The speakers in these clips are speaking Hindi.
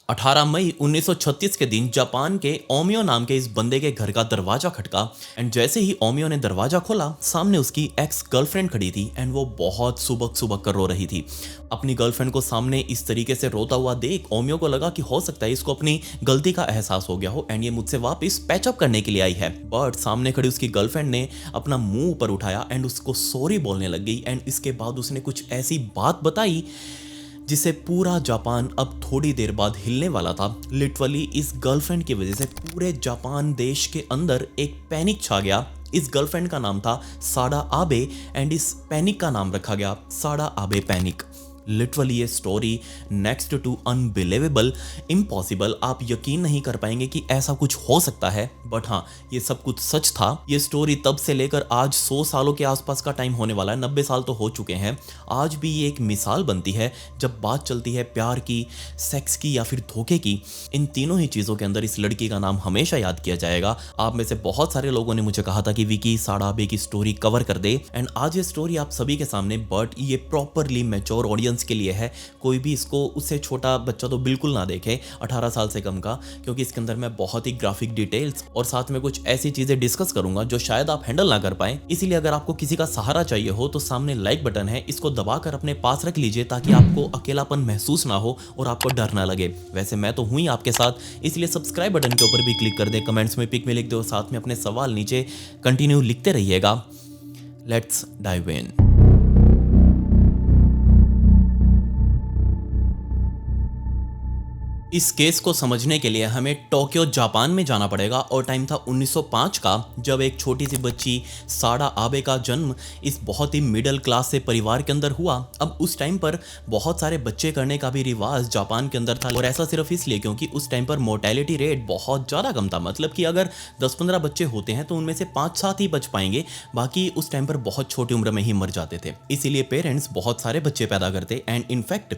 18 मई 1936 के दिन जापान के ओमियो नाम के इस बंदे के घर का दरवाजा खटका एंड जैसे ही ओमियो ने दरवाजा खोला सामने उसकी एक्स गर्लफ्रेंड खड़ी थी एंड वो बहुत सुबक सुबक कर रो रही थी। अपनी गर्लफ्रेंड को सामने इस तरीके से रोता हुआ देख ओमियो को लगा कि हो सकता है इसको अपनी गलती का एहसास हो गया हो एंड ये मुझसे वापस पैचअप करने के लिए आई है। बट सामने खड़ी उसकी गर्लफ्रेंड ने अपना मुंह ऊपर उठाया एंड उसको सॉरी बोलने लग गई एंड इसके बाद उसने कुछ ऐसी बात बताई जिसे पूरा जापान अब थोड़ी देर बाद हिलने वाला था। लिटरली इस गर्लफ्रेंड की वजह से पूरे जापान देश के अंदर एक पैनिक छा गया। इस गर्लफ्रेंड का नाम था साडा आबे एंड इस पैनिक का नाम रखा गया साडा आबे पैनिक। लिटरली ये story next to unbelievable, impossible, आप यकीन नहीं कर पाएंगे कि ऐसा कुछ हो सकता है। बट हाँ, ये सब कुछ सच था। ये स्टोरी तब से लेकर आज 100 सालों के आसपास का टाइम होने वाला है, 90 साल तो हो चुके हैं। आज भी ये एक मिसाल बनती है जब बात चलती है प्यार की, सेक्स की या फिर धोखे की। इन तीनों ही चीज़ों के अंदर इस लड़की का नाम हमेशा याद किया जाएगा। आप में से बहुत सारे लोगों ने मुझे कहा था कि विकी साडा आबे की स्टोरी कवर कर दे एंड आज ये स्टोरी आप सभी के सामने, बट ये प्रॉपरली मैच्योर ऑडियंस के लिए है। कोई भी इसको, उससे छोटा बच्चा तो बिल्कुल ना देखे, 18 साल से कम का, क्योंकि इसके अंदर मैं बहुत ही ग्राफिक डिटेल्स और साथ में कुछ ऐसी चीजें डिस्कस करूंगा जो शायद आप हैंडल ना कर पाए। इसीलिए अगर आपको किसी का सहारा चाहिए हो तो सामने लाइक बटन है, इसको दबाकर अपने पास रख लीजिए ताकि आपको अकेलापन महसूस ना हो और आपको डर ना लगे। वैसे मैं तो हूं ही आपके साथ, इसलिए सब्सक्राइब बटन के ऊपर भी क्लिक कर दे, कमेंट्स में पिक में लिख दो, साथ में अपने सवाल नीचे कंटिन्यू लिखते रहिएगा। Let's dive in. इस केस को समझने के लिए हमें टोक्यो जापान में जाना पड़ेगा और टाइम था 1905 का, जब एक छोटी सी बच्ची साडा आबे का जन्म इस बहुत ही मिडिल क्लास से परिवार के अंदर हुआ। अब उस टाइम पर बहुत सारे बच्चे करने का भी रिवाज जापान के अंदर था और ऐसा सिर्फ इसलिए क्योंकि उस टाइम पर मोर्टेलिटी रेट बहुत ज़्यादा कम था। मतलब कि अगर 10-15 बच्चे होते हैं तो उनमें से 5-7 ही बच पाएंगे, बाकी उस टाइम पर बहुत छोटी उम्र में ही मर जाते थे। इसीलिए पेरेंट्स बहुत सारे बच्चे पैदा करते एंड इनफैक्ट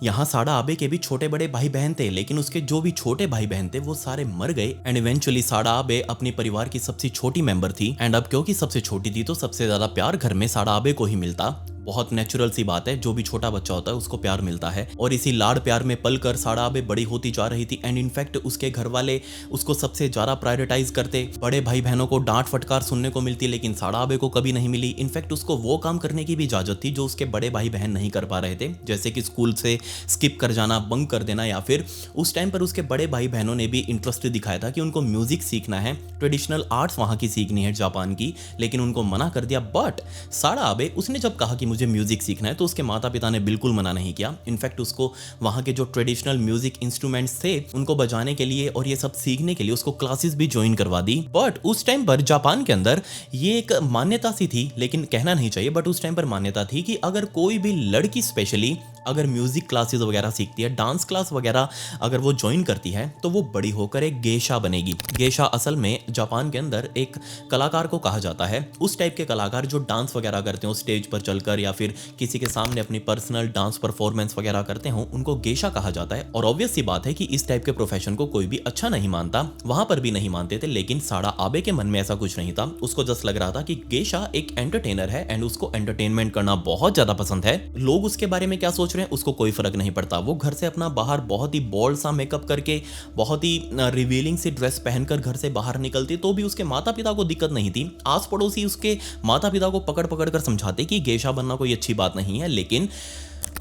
यहाँ साडा आबे के भी छोटे बड़े भाई बहन थे, लेकिन उसके जो भी छोटे भाई बहन थे वो सारे मर गए एंड इवेंचुअली साडा आबे अपने परिवार की सबसे छोटी मेंबर थी एंड अब क्योंकि सबसे छोटी थी तो सबसे ज्यादा प्यार घर में साडा आबे को ही मिलता। बहुत नेचुरल सी बात है, जो भी छोटा बच्चा होता है उसको प्यार मिलता है और इसी लाड़ प्यार में पलकर साडा आबे बड़ी होती जा रही थी एंड इनफैक्ट उसके घर वाले उसको सबसे ज्यादा प्रायोरिटाइज करते। बड़े भाई बहनों को डांट फटकार सुनने को मिलती लेकिन साडा आबे को कभी नहीं मिली। इनफैक्ट उसको वो काम करने की भी इजाजत थी जो उसके बड़े भाई बहन नहीं कर पा रहे थे, जैसे कि स्कूल से स्किप कर जाना, बंक कर देना, या फिर उस टाइम पर उसके बड़े भाई बहनों ने भी इंटरेस्ट दिखाया था कि उनको म्यूजिक सीखना है, ट्रेडिशनल आर्ट्स वहां की सीखनी है जापान की, लेकिन उनको मना कर दिया। बट साडा आबे उसने जब कहा कि मुझे म्यूजिक सीखना है तो उसके माता पिता ने बिल्कुल मना नहीं किया। इनफैक्ट उसको वहां के जो ट्रेडिशनल म्यूजिक इंस्ट्रूमेंट्स थे उनको बजाने के लिए और ये सब सीखने के लिए उसको क्लासेस भी ज्वाइन करवा दी। बट उस टाइम पर जापान के अंदर ये एक मान्यता सी थी, लेकिन कहना नहीं चाहिए, बट उस टाइम पर मान्यता थी कि अगर कोई भी लड़की स्पेशली अगर म्यूजिक क्लासेस वगैरह सीखती है, डांस क्लास वगैरह अगर वो ज्वाइन करती है तो वो बड़ी होकर एक गेशा बनेगी। गेशा असल में जापान के अंदर एक कलाकार को कहा जाता है। उस टाइप के कलाकार जो डांस वगैरह करते हो स्टेज पर चलकर या फिर किसी के सामने अपनी पर्सनल डांस परफॉर्मेंस वगैरह करते हो, उनको गेशा कहा जाता है। और ऑब्वियस सी बात है कि इस टाइप के प्रोफेशन को कोई भी अच्छा नहीं मानता, वहां पर भी नहीं मानते थे, लेकिन साडा आबे के मन में ऐसा कुछ नहीं था। उसको जस्ट लग रहा था कि गेशा एक एंटरटेनर है एंड उसको एंटरटेनमेंट करना बहुत ज्यादा पसंद है। लोग उसके बारे में क्या सोच रहे हैं उसको कोई फर्क नहीं पड़ता। वो घर से अपना बाहर बहुत ही बोल्ड सा मेकअप करके, बहुत ही रिवीलिंग सी ड्रेस पहनकर घर से बाहर निकलती तो भी उसके माता पिता को दिक्कत नहीं थी। आस पड़ोसी उसके माता पिता को पकड़ पकड़ कर समझाते कि गेशा बनना कोई अच्छी बात नहीं है, लेकिन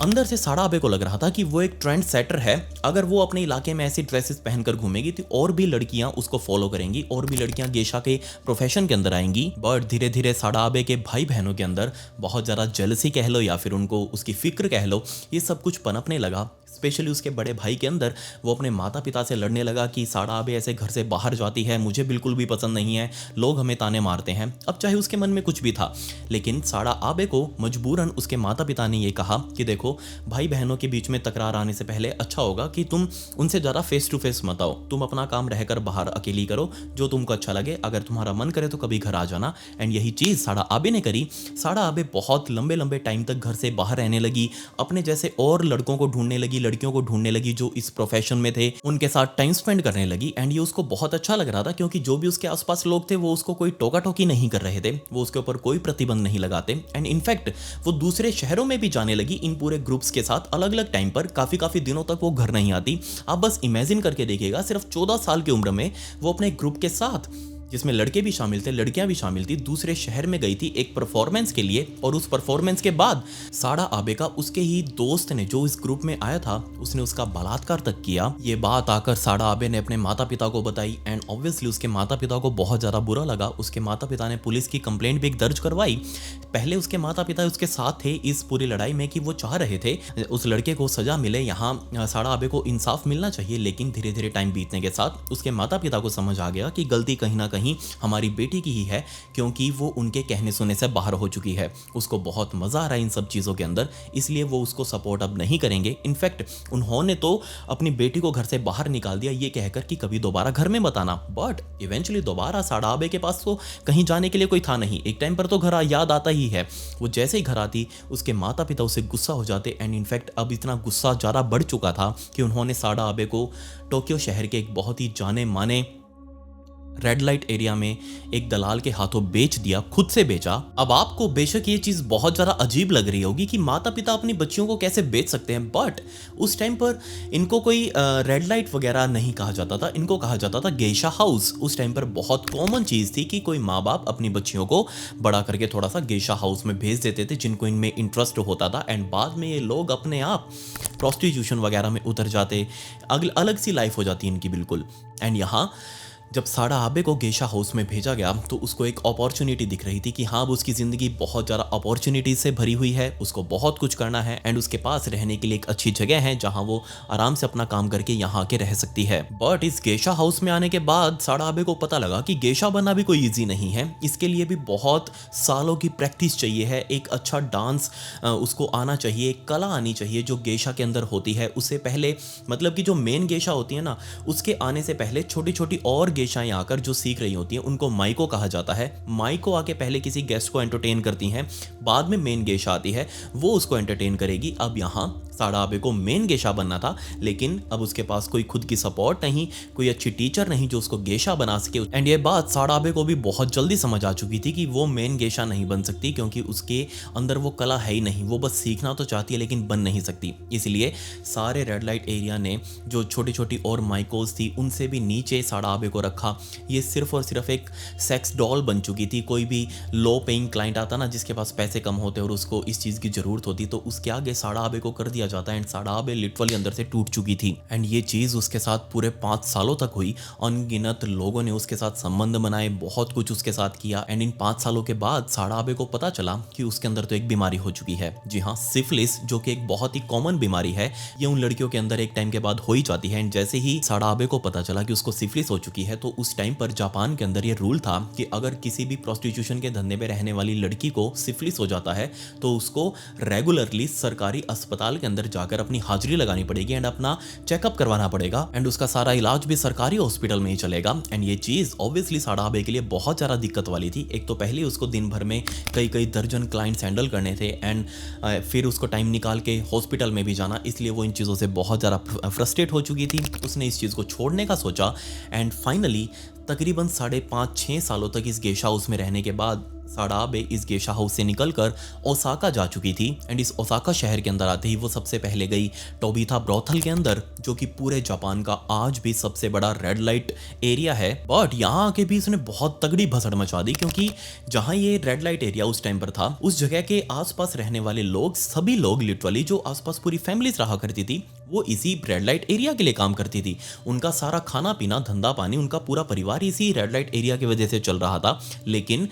अंदर से साडा आबे को लग रहा था कि वो एक ट्रेंड सेटर है। अगर वो अपने इलाके में ऐसी ड्रेसेस पहनकर घूमेगी तो और भी लड़कियां उसको फॉलो करेंगी और भी लड़कियां गेशा के प्रोफेशन के अंदर आएंगी। बट धीरे धीरे साडा आबे के भाई बहनों के अंदर बहुत ज़्यादा जेलसी कह लो या फिर उनको उसकी फिक्र कह लो, ये सब कुछ पनपने लगा। स्पेशली उसके बड़े भाई के अंदर वो अपने माता पिता से लड़ने लगा कि साडा आबे ऐसे घर से बाहर जाती है, मुझे बिल्कुल भी पसंद नहीं है, लोग हमें ताने मारते हैं। अब चाहे उसके मन में कुछ भी था, लेकिन साडा आबे को मजबूरन उसके माता पिता ने ये कहा कि देखो, भाई बहनों के बीच में तकरार आने से पहले अच्छा होगा कि तुम उनसे ज़्यादा फेस टू फेस मत आओ, तुम अपना काम रहकर बाहर अकेली करो, जो तुमको अच्छा लगे, अगर तुम्हारा मन करे तो कभी घर आ जाना। एंड यही चीज़ साडा आबे ने करी। साडा आबे बहुत लंबे लंबे टाइम तक घर से बाहर रहने लगी, अपने जैसे और लड़कों को ढूंढने लगी, लड़कियों को ढूंढने लगी जो इस प्रोफेशन में थे, उनके साथ टाइम स्पेंड करने लगी। एंड ये उसको बहुत अच्छा लग रहा था क्योंकि जो भी उसके आसपास लोग थे वो उसको कोई टोका टोकी नहीं कर रहे थे, वो उसके ऊपर कोई प्रतिबंध नहीं लगाते। एंड इनफैक्ट वो दूसरे शहरों में भी जाने लगी इन पूरे ग्रुप्स के साथ अलग अलग टाइम पर, काफी दिनों तक वो घर नहीं आती। आप बस इमेजिन करके देखिएगा, सिर्फ 14 साल की उम्र में वो अपने ग्रुप के साथ, जिसमें लड़के भी शामिल थे लड़कियां भी शामिल थी, दूसरे शहर में गई थी एक परफॉर्मेंस के लिए। और उस परफॉर्मेंस के बाद साड़ा आबे का उसके ही दोस्त ने, जो इस ग्रुप में आया था, उसने उसका बलात्कार तक किया। ये बात आकर साड़ा आबे ने अपने माता पिता को बताई एंड ऑब्वियसली उसके माता पिता को बहुत ज्यादा बुरा लगा। उसके माता पिता ने पुलिस की कंप्लेंट भी दर्ज करवाई। पहले उसके माता पिता उसके साथ थे इस पूरी लड़ाई में कि वो चाह रहे थे उस लड़के को सजा मिले, यहाँ साड़ा आबे को इंसाफ मिलना चाहिए। लेकिन धीरे धीरे टाइम बीतने के साथ उसके माता पिता को समझ आ गया कि गलती कहीं ना कहीं हमारी बेटी की ही है, क्योंकि वो उनके कहने सुनने से बाहर हो चुकी है। उसको बहुत मजा आ रहा है इन सब चीजों के अंदर, इसलिए वो उसको सपोर्ट अब नहीं करेंगे। इनफैक्ट उन्होंने तो अपनी बेटी को घर से बाहर निकाल दिया ये कहकर कि कभी दोबारा घर में मत आना। बट इवेंचुअली दोबारा साड़ा आबे के पास तो कहीं जाने के लिए कोई था नहीं। एक टाइम पर तो घर याद आता ही है। वो जैसे ही घर आती उसके माता पिता उसे गुस्सा हो जाते। एंड इनफैक्ट अब इतना गुस्सा ज़्यादा बढ़ चुका था कि उन्होंने साड़ा आबे को टोक्यो शहर के एक बहुत ही जाने माने रेड लाइट एरिया में एक दलाल के हाथों बेच दिया, खुद से बेचा। अब आपको बेशक ये चीज बहुत ज्यादा अजीब लग रही होगी कि माता पिता अपनी बच्चियों को कैसे बेच सकते हैं, बट उस टाइम पर इनको कोई रेड लाइट वगैरह नहीं कहा जाता था, इनको कहा जाता था गेशा हाउस। उस टाइम पर बहुत कॉमन चीज थी कि कोई माँ बाप अपनी बच्चियों को बड़ा करके थोड़ा सा गेशा हाउस में भेज देते थे जिनको इनमें इंटरेस्ट होता था। एंड बाद में ये लोग अपने आप प्रोस्टिट्यूशन वगैरह में उतर जाते, अलग सी लाइफ हो जाती इनकी बिल्कुल। एंड यहाँ जब साड़ा आबे को गेशा हाउस में भेजा गया तो उसको एक अपॉर्चुनिटी दिख रही थी कि हाँ, अब उसकी ज़िंदगी बहुत ज़्यादा अपॉर्चुनिटीज से भरी हुई है, उसको बहुत कुछ करना है एंड उसके पास रहने के लिए एक अच्छी जगह है जहाँ वो आराम से अपना काम करके यहाँ आके रह सकती है। बट इस गेशा हाउस में आने के बाद साड़ा आबे को पता लगा कि गेशा बनना भी कोई ईजी नहीं है। इसके लिए भी बहुत सालों की प्रैक्टिस चाहिए है, एक अच्छा डांस उसको आना चाहिए, एक कला आनी चाहिए जो गेशा के अंदर होती है। उससे पहले मतलब कि जो मेन गेशा होती है ना, उसके आने से पहले छोटी छोटी और गेशाएं आकर जो सीख रही होती हैं उनको माइको कहा जाता है। माइको आके पहले किसी गेस्ट को एंटरटेन करती हैं, बाद में मेन गेशा आती है, वो उसको एंटरटेन करेगी। अब यहाँ साड़ा आबे को मेन गेशा बनना था, लेकिन अब उसके पास कोई खुद की सपोर्ट नहीं, कोई अच्छी टीचर नहीं जो उसको गेशा बना सके। एंड ये बात साड़ा आबे को भी बहुत जल्दी समझ आ चुकी थी कि वो मेन गेशा नहीं बन सकती क्योंकि उसके अंदर वो कला है ही नहीं। वो बस सीखना तो चाहती है लेकिन बन नहीं सकती। इसलिए सारे रेड लाइट एरिया ने जो छोटी छोटी और माइकोज थी उनसे भी नीचे साड़ा आबे को रखा। ये सिर्फ और सिर्फ एक सेक्स डॉल बन चुकी थी। कोई भी लो पेइंग क्लाइंट आता ना जिसके पास पैसे कम होते और उसको इस चीज़ की ज़रूरत होती तो उसके आगे साड़ा आबे को कर दिया जाता है। एंड साड़ा आबे लिटरली अंदर से टूट चुकी थी। एंड ये चीज़ उसके साथ पूरे 5 सालों तक हुई। अनगिनत लोगों ने उसके साथ संबंध बनाए, बहुत कुछ उसके साथ किया। एंड इन 5 सालों के बाद साड़ा आबे को पता चला कि उसके अंदर तो एक बीमारी हो चुकी है। जी हाँ, सिफिलिस, जो कि एक बहुत ही कॉमन बीमारी है। ये उन लड़कियों के अंदर एक टाइम के बाद हो ही जाती है। एंड जैसे ही साड़ा आबे को पता चला कि उसको सिफिलिस हो चुकी है तो उस टाइम पर जापान के अंदर ये रूल था कि अगर किसी भी प्रोस्टिट्यूशन के धंधे में रहने वाली लड़की को सिफिलिस हो जाता है तो उसको रेगुलरली सरकारी अस्पताल के अंदर जाकर अपनी हाजिरी लगानी पड़ेगी एंड अपना चेकअप करवाना पड़ेगा। एंड उसका सारा इलाज भी सरकारी हॉस्पिटल में ही चलेगा। एंड ये चीज़ ऑब्वियसली साड़ा आबे के लिए बहुत ज़्यादा दिक्कत वाली थी। एक तो पहले उसको दिन भर में कई दर्जन क्लाइंट्स हैंडल करने थे एंड फिर उसको टाइम निकाल के हॉस्पिटल में भी जाना, इसलिए वो इन चीज़ों से बहुत ज़्यादा फ्रस्ट्रेट हो चुकी थी। उसने इस चीज़ को छोड़ने का सोचा एंड फाइनली तकरीबन 5.5-6 सालों तक इस गेशा हाउस में रहने के बाद साड़ा आबे इस गेशा हाउस से निकलकर ओसाका जा चुकी थी। एंड इस ओसाका शहर के अंदर आते ही वो सबसे पहले गई टोबिथा ब्रोथल के अंदर, जो कि पूरे जापान का आज भी सबसे बड़ा रेड लाइट एरिया है। बट यहाँ आके भी इसने बहुत तगड़ी भसड़ मचा दी क्योंकि जहाँ ये रेड लाइट एरिया उस टाइम पर था उस जगह के आसपास रहने वाले लोग, सभी लोग लिटरली, जो आसपास पूरी फैमिलीज रहा करती थी, वो इसी रेड लाइट एरिया के लिए काम करती थी। उनका सारा खाना पीना, धंधा पानी, उनका पूरा परिवार इसी रेड लाइट एरिया की वजह से चल रहा था। लेकिन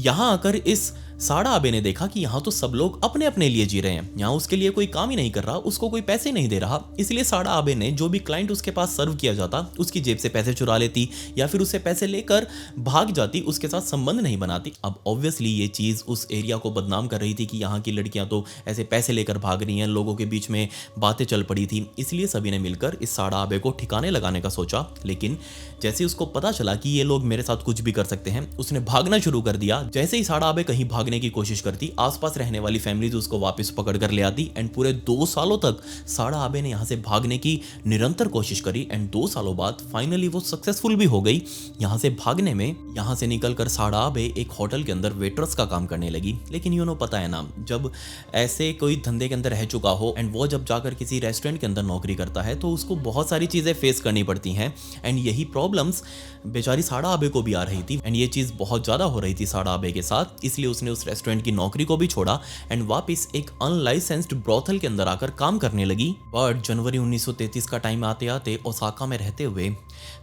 यहाँ आकर इस साड़ा आबे ने देखा कि यहाँ तो सब लोग अपने अपने लिए जी रहे हैं, यहाँ उसके लिए कोई काम ही नहीं कर रहा, उसको कोई पैसे नहीं दे रहा। इसलिए साड़ा आबे ने जो भी क्लाइंट उसके पास सर्व किया जाता उसकी जेब से पैसे चुरा लेती या फिर उससे पैसे लेकर भाग जाती, उसके साथ संबंध नहीं बनाती। अब ऑब्वियसली ये चीज़ उस एरिया को बदनाम कर रही थी कि यहाँ की लड़कियाँ तो ऐसे पैसे लेकर भाग रही हैं, लोगों के बीच में बातें चल पड़ी थी। इसलिए सभी ने मिलकर इस साड़ा आबे को ठिकाने लगाने का सोचा। लेकिन जैसे उसको पता चला कि ये लोग मेरे साथ कुछ भी कर सकते हैं, उसने भागना शुरू कर दिया। जैसे ही साड़ा आबे कहीं भागने भागने की कोशिश करती, आसपास रहने वाली फैमिलीज उसको वापस पकड़ कर ले आती एंड पूरे 2 सालों तक साड़ा आबे ने यहाँ से भागने की निरंतर कोशिश करी एंड 2 सालों बाद फाइनली वो सक्सेसफुल भी हो गई यहाँ से भागने में। यहाँ से निकलकर साड़ा आबे एक होटल के अंदर वेटर्स का काम करने लगी। लेकिन पता है ना, जब ऐसे कोई धंधे के अंदर रह चुका हो एंड वो जब जाकर किसी रेस्टोरेंट के अंदर नौकरी करता है तो उसको बहुत सारी चीज़ें फेस करनी पड़ती हैं एंड यही प्रॉब्लम्स बेचारी साड़ा आबे को भी आ रही थी एंड ये चीज़ बहुत ज़्यादा हो रही थी साड़ा आबे के साथ। इसलिए उसने उस रेस्टोरेंट की नौकरी को भी छोड़ा एंड वापस एक अनलाइसेंस्ड ब्रोथल के अंदर आकर काम करने लगी। बट जनवरी 1933 का टाइम आते आते ओसाका में रहते हुए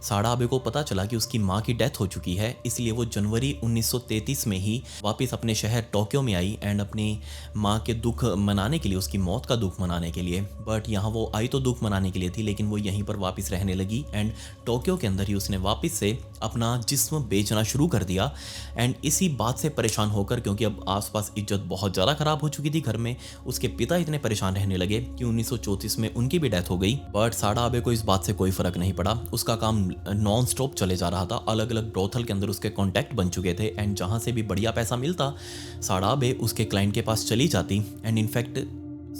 साड़ा आबे को पता चला कि उसकी माँ की डेथ हो चुकी है। इसलिए वो जनवरी 1933 में ही वापस अपने शहर टोक्यो में आई एंड अपनी माँ के दुख मनाने के लिए, उसकी मौत का दुख मनाने के लिए। बट यहाँ वो आई तो दुख मनाने के लिए थी, लेकिन वो यहीं पर वापस रहने लगी एंड टोक्यो के अंदर ही उसने वापस से अपना जिस्म बेचना शुरू कर दिया। एंड इसी बात से परेशान होकर, क्योंकि अब आसपास इज्जत बहुत ज़्यादा खराब हो चुकी थी घर में, उसके पिता इतने परेशान रहने लगे कि 1934 में उनकी भी डेथ हो गई। बट साड़ा आबे को इस बात से कोई फर्क नहीं पड़ा। उसका काम नॉन स्टॉप चले जा रहा था। अलग अलग ब्रोथल के अंदर उसके कॉन्टैक्ट बन चुके थे एंड जहाँ से भी बढ़िया पैसा मिलता साड़ा आबे उसके क्लाइंट के पास चली जाती। एंड इनफैक्ट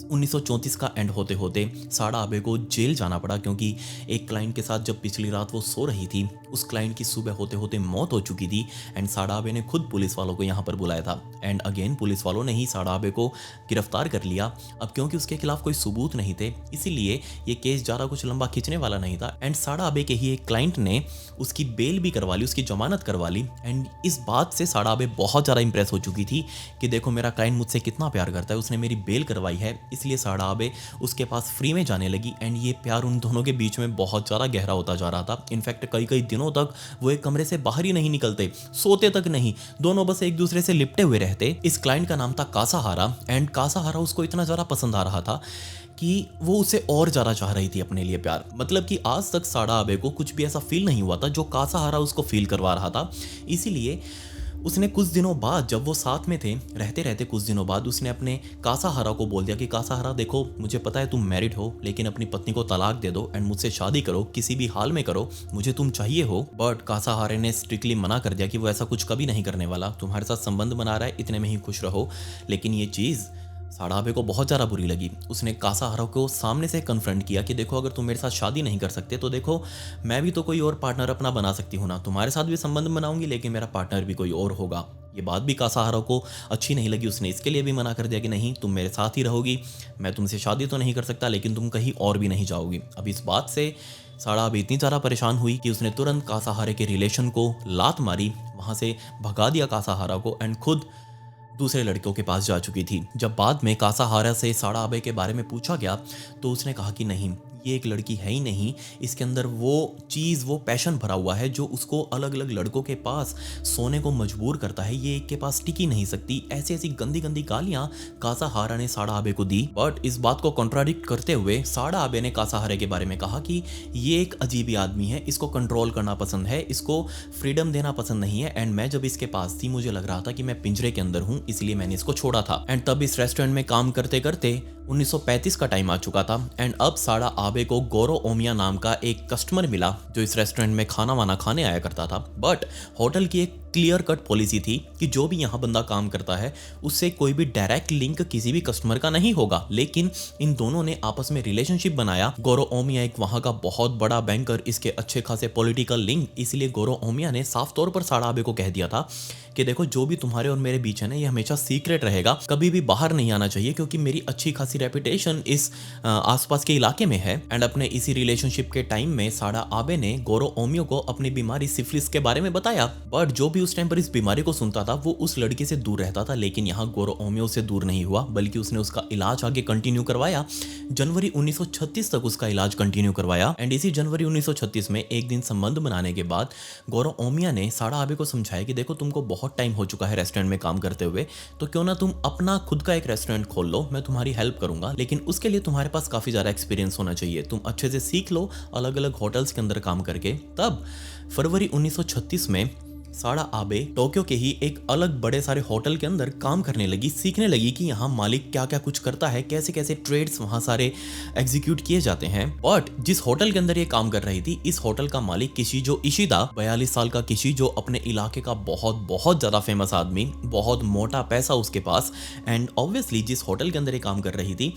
1934 का एंड होते होते साड़ा आबे को जेल जाना पड़ा, क्योंकि एक क्लाइंट के साथ जब पिछली रात वो सो रही थी, उस क्लाइंट की सुबह होते होते मौत हो चुकी थी एंड साड़ा आबे ने खुद पुलिस वालों को यहाँ पर बुलाया था एंड अगेन पुलिस वालों ने ही साड़ा आबे को गिरफ्तार कर लिया। अब क्योंकि उसके खिलाफ कोई सबूत नहीं थे, इसीलिए ये केस ज़्यादा कुछ लंबा खींचने वाला नहीं था एंड साड़ा आबे के ही एक क्लाइंट ने उसकी बेल भी करवा ली, उसकी जमानत करवा ली। एंड इस बात से साड़ा आबे बहुत ज़्यादा इंप्रेस हो चुकी थी कि देखो मेरा क्लाइंट मुझसे कितना प्यार करता है, उसने मेरी बेल करवाई है। इसलिए साड़ा आबे उसके पास फ्री में जाने लगी एंड ये प्यार उन दोनों के बीच में बहुत ज़्यादा गहरा होता जा रहा था। इनफैक्ट कई कई दिनों तक वो एक कमरे से बाहर ही नहीं निकलते, सोते तक नहीं, दोनों बस एक दूसरे से लिपटे हुए रहते। इस क्लाइंट का नाम था कासाहारा एंड कासाहारा उसको इतना ज़्यादा पसंद आ रहा था कि वो उसे और ज़्यादा चाह रही थी अपने लिए प्यार। मतलब कि आज तक साड़ा आबे को कुछ भी ऐसा फील नहीं हुआ था जो कासाहारा उसको फील करवा रहा था। इसीलिए उसने कुछ दिनों बाद, जब वो साथ में थे, रहते रहते कुछ दिनों बाद उसने अपने कासाहारा को बोल दिया कि कासाहारा देखो, मुझे पता है तुम मैरिड हो, लेकिन अपनी पत्नी को तलाक दे दो एंड मुझसे शादी करो, किसी भी हाल में करो, मुझे तुम चाहिए हो। बट कासाहारे ने स्ट्रिक्टली मना कर दिया कि वो ऐसा कुछ कभी नहीं करने वाला, तुम्हारे साथ संबंध बना रहा है, इतने में ही खुश रहो। लेकिन ये चीज़ साड़ा आबे को बहुत ज़्यादा बुरी लगी। उसने कासाहारा को सामने से कन्फ्रंट किया कि देखो अगर तुम मेरे साथ शादी नहीं कर सकते तो देखो मैं भी तो कोई और पार्टनर अपना बना सकती हूँ ना, तुम्हारे साथ भी संबंध बनाऊंगी लेकिन मेरा पार्टनर भी कोई और होगा। ये बात भी कासाहारा को अच्छी नहीं लगी। उसने इसके लिए भी मना कर दिया कि नहीं, तुम मेरे साथ ही रहोगी, मैं तुमसे शादी तो नहीं कर सकता लेकिन तुम कहीं और भी नहीं जाओगी। अब इस बात से साड़ा आबे इतनी ज़्यादा परेशान हुई कि उसने तुरंत कासाहारे के रिलेशन को लात मारी, वहाँ से भगा दिया कासाहारा को एंड खुद दूसरे लड़कों के पास जा चुकी थी। जब बाद में कासाहारा से साड़ा आबे के बारे में पूछा गया तो उसने कहा कि नहीं, ये एक लड़की है ही नहीं, इसके अंदर वो चीज़, वो पैशन भरा हुआ है जो उसको अलग अलग लड़कों के पास सोने को मजबूर करता है, ये एक के पास टिकी नहीं सकती। ऐसी ऐसी गंदी गंदी गालियां कासाहारा ने साड़ा आबे को दी। बट इस बात को कॉन्ट्राडिक्ट करते हुए साड़ा आबे ने कासाहारे के बारे में कहा कि ये एक अजीब आदमी है, इसको कंट्रोल करना पसंद है, इसको फ्रीडम देना पसंद नहीं है एंड मैं जब इसके पास थी मुझे लग रहा था कि मैं पिंजरे के अंदर हूँ, इसलिए मैंने इसको छोड़ा था। एंड तब इस रेस्टोरेंट में काम करते करते 1935 का टाइम आ चुका था एंड अब साड़ा आबे को गोरो ओमिया नाम का एक कस्टमर मिला जो इस रेस्टोरेंट में खाना वाना खाने आया करता था। बट होटल की एक क्लियर कट पॉलिसी थी कि जो भी यहाँ बंदा काम करता है उससे कोई भी डायरेक्ट लिंक किसी भी कस्टमर का नहीं होगा। लेकिन इन दोनों ने आपस में रिलेशनशिप बनाया। गोरो ओमिया एक वहाँ का बहुत बड़ा बैंकर, इसके अच्छे खासे पॉलिटिकल लिंक, इसलिए गोरो ओमिया ने साफ तौर पर साड़ा आबे को कह दिया था कि देखो जो भी तुम्हारे और मेरे बीच है ना, ये हमेशा सीक्रेट रहेगा, कभी भी बाहर नहीं आना चाहिए, क्योंकि मेरी अच्छी खासी रेपुटेशन इस आसपास के इलाके में है। एंड अपने इसी रिलेशनशिप के टाइम में साड़ा आबे ने गोरो ओमियो को अपनी बीमारी सिफिलिस के बारे में बताया। बट जो भी उस टाइम पर इस बीमारी को सुनता था वो उस लड़की से दूर रहता था। लेकिन यहाँ गोरो ओमियो से दूर नहीं हुआ, बल्कि उसने उसका इलाज आगे कंटिन्यू करवाया। जनवरी 1936 तक उसका इलाज कंटिन्यू करवाया। एंड इसी जनवरी 1936 में एक दिन संबंध बनाने के बाद गोरो ओमिया ने साड़ा आबे को समझाया कि देखो तुमको बहुत टाइम हो चुका है रेस्टोरेंट में काम करते हुए, तो क्यों ना तुम अपना खुद का एक रेस्टोरेंट खोल लो, मैं तुम्हारी हेल्प करूंगा, लेकिन उसके लिए तुम्हारे पास काफी ज्यादा एक्सपीरियंस होना चाहिए, तुम अच्छे से सीख लो अलग अलग होटल्स के अंदर काम करके। तब फरवरी 1936 में साड़ा आबे टोक्यो के ही एक अलग बड़े सारे होटल के अंदर काम करने लगी, सीखने लगी कि यहाँ मालिक क्या क्या कुछ करता है, कैसे कैसे ट्रेड्स वहाँ सारे एग्जीक्यूट किए जाते हैं। बट जिस होटल के अंदर ये काम कर रही थी, इस होटल का मालिक किशिजो इशिदा, 42 साल का किशिजो, अपने इलाके का बहुत बहुत ज्यादा फेमस आदमी, बहुत मोटा पैसा उसके पास। एंड ऑब्वियसली जिस होटल के अंदर ये काम कर रही थी,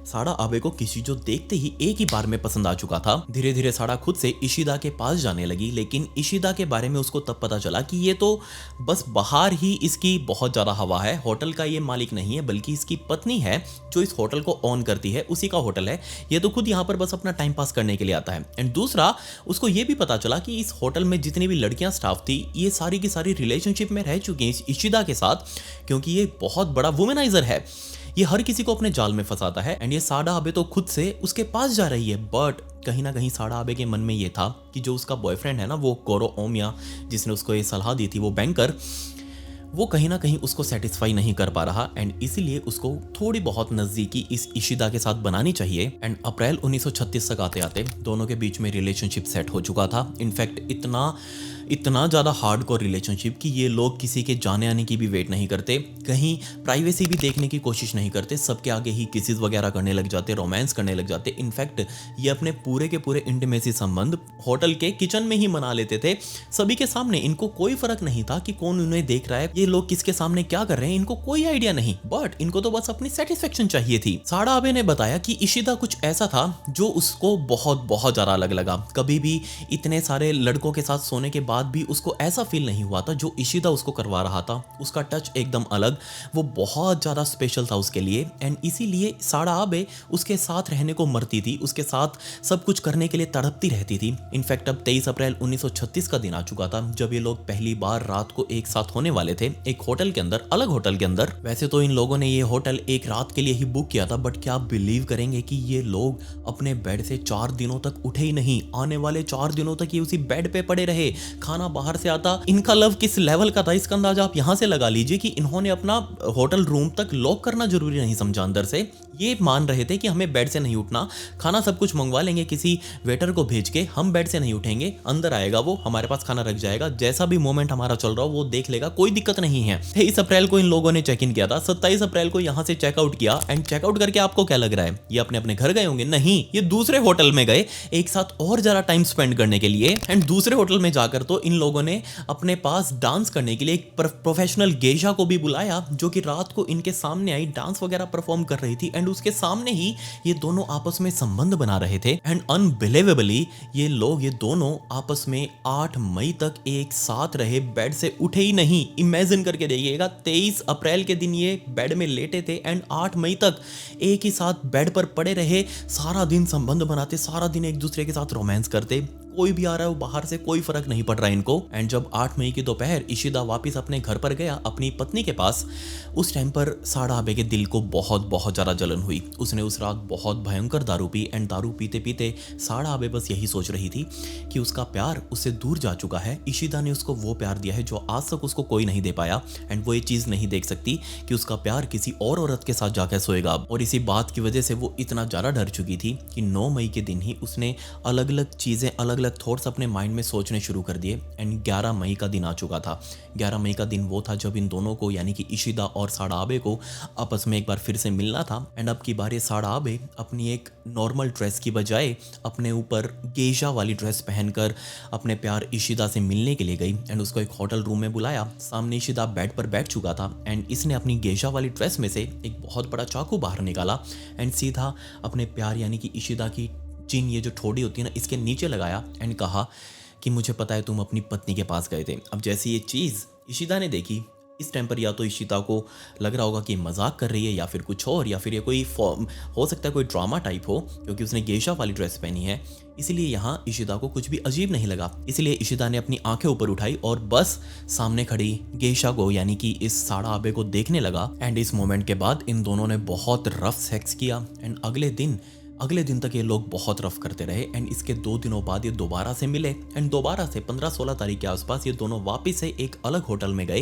साड़ा आबे को किशिजो देखते ही एक ही बार में पसंद आ चुका था। धीरे धीरे साड़ा खुद से इशिदा के पास जाने लगी, लेकिन इशिदा के बारे में उसको तब पता चला कि ये तो बस बाहर ही इसकी बहुत ज्यादा हवा है, होटल का ये मालिक नहीं है, बल्कि इसकी पत्नी है जो इस होटल को ऑन करती है, उसी का होटल है। ये तो खुद यहाँ पर बस अपना टाइम पास करने के लिए आता है। एंड दूसरा, उसको ये भी पता चला कि इस होटल में जितनी भी लड़कियां स्टाफ थी, ये सारी की सारी रिलेशनशिप में रह चुकी हैं इस इशिदा के साथ, क्योंकि ये बहुत बड़ा वुमेनाइजर है। ये हर किसी को अपने जाल में फंसाता है। एंड ये साड़ा आबे तो खुद से उसके पास जा रही है, बट कहीं ना कहीं साड़ा आबे के मन में ये था कि जो उसका बॉयफ्रेंड है ना, वो गोरो ओमिया, जिसने उसको ये सलाह दी थी, वो बैंकर, वो कहीं ना कहीं उसको सेटिस्फाई नहीं कर पा रहा। एंड इसीलिए उसको थोड़ी बहुत नजदीकी इस इशिदा के साथ बनानी चाहिए। एंड अप्रैल 1936 तक आते आते दोनों के बीच में रिलेशनशिप सेट हो चुका था। इनफैक्ट इतना ज़्यादा हार्डकोर रिलेशनशिप कि ये लोग किसी के जाने आने की भी वेट नहीं करते, कहीं प्राइवेसी भी देखने की कोशिश नहीं करते, सबके आगे ही किसेस वगैरह करने लग जाते, रोमांस करने लग जाते। इनफैक्ट ये अपने पूरे के पूरे इंटीमेसी संबंध होटल के किचन में ही मना लेते थे, सभी के सामने। इनको कोई फर्क नहीं था कि कौन उन्हें देख रहा है, ये लोग किसके सामने क्या कर रहे हैं, इनको कोई आइडिया नहीं, बट इनको तो बस अपनी सेटिस्फेक्शन चाहिए थी। साड़ा आबे ने बताया कि इशिदा कुछ ऐसा था जो उसको बहुत बहुत ज़्यादा अलग लगा। कभी भी इतने सारे लड़कों के साथ सोने के बाद भी उसको ऐसा फील नहीं हुआ था जो इशिदा उसको करवा रहा था। उसका टच एकदम अलग, वो बहुत ज्यादा स्पेशल था उसके लिए। एंड इसीलिए साड़ा आबे उसके साथ रहने को मरती थी, उसके साथ सब कुछ करने के लिए तड़पती रहती थी। इनफैक्ट अब 23 अप्रैल 1936 का दिन आ चुका था, जब ये लोग पहली बार रात को एक साथ होने वाले थे, एक होटल के अंदर, अलग होटल के अंदर। वैसे तो इन लोगों ने ये होटल एक रात के लिए ही बुक किया था, बट क्या आप बिलीव करेंगे कि ये लोग अपने बेड से 4 दिनों तक उठे ही नहीं। आने वाले 4 दिनों तक ये उसी बेड पे पड़े रहे, खाना बाहर से आता। इनका लव किस लेवल का था, इसका अंदाजा आप यहां से लगा लीजिए कि इन्होंने अपना होटल रूम तक लॉक करना जरूरी नहीं समझा अंदर से। ये मान रहे थे कि हमें बेड से नहीं उठना, खाना सब कुछ मंगवा लेंगे किसी वेटर को भेज के, हम बेड से नहीं उठेंगे, अंदर आएगा वो, हमारे पास खाना रख जाएगा, जैसा भी मोमेंट हमारा चल रहा हो वो देख लेगा, कोई दिक्कत नहीं है। 23 अप्रैल को इन लोगों ने चेक इन किया था, 27 अप्रैल को यहां से चेकआउट किया। एंड चेकआउट करके आपको क्या लग रहा है, ये अपने अपने घर गए होंगे? नहीं, ये दूसरे होटल में गए एक साथ और जरा टाइम स्पेंड करने के लिए। एंड दूसरे होटल में जाकर तो इन लोगों ने अपने पास डांस करने के लिए एक प्रोफेशनल गेजा को भी बुलाया, जो कि रात को इनके सामने आई, डांस वगैरह परफॉर्म कर रही थी। एंड उसके सामने ही ये दोनों आपस में संबंध बना रहे थे। एंड अनबिलीवेबली ये दोनों आपस में 8 मई तक एक साथ रहे, बेड से उठे ही नहीं। इमेजिन करके देखिएगा, 23 अप्रैल के दिन ये बेड में लेटे थे एंड 8 मई तक एक ही साथ बेड पर पड़े रहे, सारा दिन संबंध बनाते, सारा दिन एक दूसरे के साथ रोमांस करते। कोई भी आ रहा है वो बाहर से, कोई फर्क नहीं पड़ रहा है इनको। एंड जब 8 मई की दोपहर इशिदा वापस अपने घर पर गया, अपनी पत्नी के पास, उस टाइम पर साड़ा आबे के दिल को बहुत बहुत ज़्यादा जलन हुई। उसने उस रात बहुत भयंकर दारू पी। एंड दारू पीते पीते साड़ा आबे बस यही सोच रही थी कि उसका प्यार उससे दूर जा चुका है। इशिदा ने उसको वो प्यार दिया है जो आज तक उसको कोई नहीं दे पाया। एंड वो ये चीज़ नहीं देख सकती कि उसका प्यार किसी और औरत के साथ जाकर सोएगा। और इसी बात की वजह से वो इतना ज़्यादा डर चुकी थी कि 9 मई के दिन ही उसने अलग अलग चीज़ें, अलग अलग थॉट्स अपने माइंड में सोचने शुरू कर दिए। एंड 11 मई का दिन आ चुका था। 11 मई का दिन वो था जब इन दोनों को, यानी कि इशिदा और साड़ा आबे को, आपस में एक बार फिर से मिलना था। एंड अब की बार ये साड़ा आबे अपनी एक नॉर्मल ड्रेस की बजाय अपने ऊपर गेजा वाली ड्रेस पहनकर अपने प्यार इशिदा से मिलने के लिए गई। एंड उसको एक होटल रूम में बुलाया। सामने इशिदा बेड पर बैठ चुका था। एंड इसने अपनी गेजा वाली ड्रेस में से एक बहुत बड़ा चाकू बाहर निकाला एंड सीधा अपने प्यार, यानी कि इशिदा की चिन, ये जो ठोड़ी होती है ना, इसके नीचे लगाया। एंड कहा कि मुझे पता है तुम अपनी पत्नी के पास गए थे। अब जैसे ये चीज़ इशिदा ने देखी, इस टाइम पर या तो इशिता को लग रहा होगा कि मजाक कर रही है या फिर कुछ और, या फिर ये कोई हो सकता है कोई ड्रामा टाइप हो, क्योंकि उसने गेशा वाली ड्रेस पहनी है। इसलिए यहाँ इशिता को कुछ भी अजीब नहीं लगा। इसलिए इशिता ने अपनी आंखें ऊपर उठाई और बस सामने खड़ी गेशा को, यानी कि इस साड़ा आबे को देखने लगा। एंड इस मोमेंट के बाद इन दोनों ने बहुत रफ सेक्स किया। एंड अगले दिन अगले दिन तक ये लोग बहुत रफ करते रहे एंड इसके 2 दिनों बाद ये दोबारा से मिले एंड दोबारा से 15-16 तारीख के आसपास ये दोनों वापस से एक अलग होटल में गए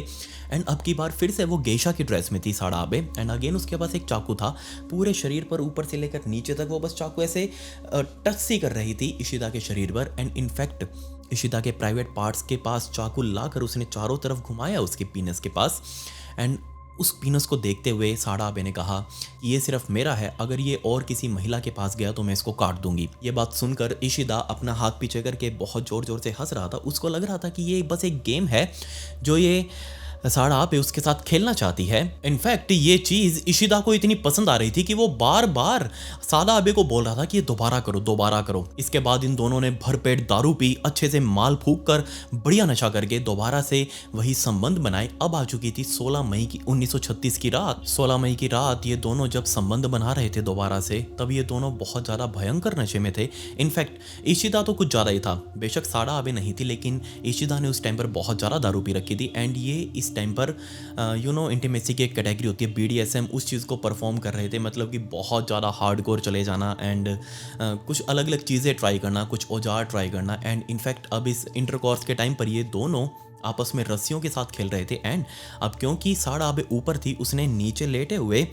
एंड अब की बार फिर से वो गेशा की ड्रेस में थी साड़ा आबे एंड अगेन उसके पास एक चाकू था। पूरे शरीर पर ऊपर से लेकर नीचे तक वो बस चाकू ऐसे टच सी कर रही थी इशिदा के शरीर पर एंड इनफैक्ट इशिदा के प्राइवेट पार्ट्स के पास चाकू लाकर उसने चारों तरफ घुमाया उसके पीनस के पास एंड उस पीनस को देखते हुए साड़ा आबे ने कहा ये सिर्फ मेरा है, अगर ये और किसी महिला के पास गया तो मैं इसको काट दूंगी। ये बात सुनकर इशिदा अपना हाथ पीछे करके बहुत जोर जोर से हंस रहा था। उसको लग रहा था कि ये बस एक गेम है जो ये साड़ा आबे उसके साथ खेलना चाहती है। इनफैक्ट ये चीज इशिदा को इतनी पसंद आ रही थी कि वो बार बार साड़ा आबे को बोल रहा था कि ये दोबारा करो दोबारा करो। इसके बाद इन दोनों ने भरपेट दारू पी, अच्छे से माल फूक कर बढ़िया नशा करके दोबारा से वही संबंध बनाए। अब आ चुकी थी 16 मई की 1936 की रात। 16 मई की रात ये दोनों जब संबंध बना रहे थे दोबारा से, तब ये दोनों बहुत ज्यादा भयंकर नशे में थे। इनफैक्ट इशिदा तो कुछ ज्यादा ही था, बेशक साड़ा आबे नहीं थी, लेकिन इशिदा ने उस टाइम पर बहुत ज्यादा दारू पी रखी थी एंड ये इस टाइम पर इंटीमेसी की एक कैटेगरी होती है BDSM, उस चीज़ को परफॉर्म कर रहे थे। मतलब कि बहुत ज़्यादा हार्डकोर चले जाना एंड कुछ अलग अलग चीज़ें ट्राई करना, कुछ औजार ट्राई करना एंड इनफैक्ट अब इस इंटरकॉर्स के टाइम पर ये दोनों आपस में रस्सियों के साथ खेल रहे थे एंड अब क्योंकि साड़ा आबे ऊपर थी, उसने नीचे लेटे हुए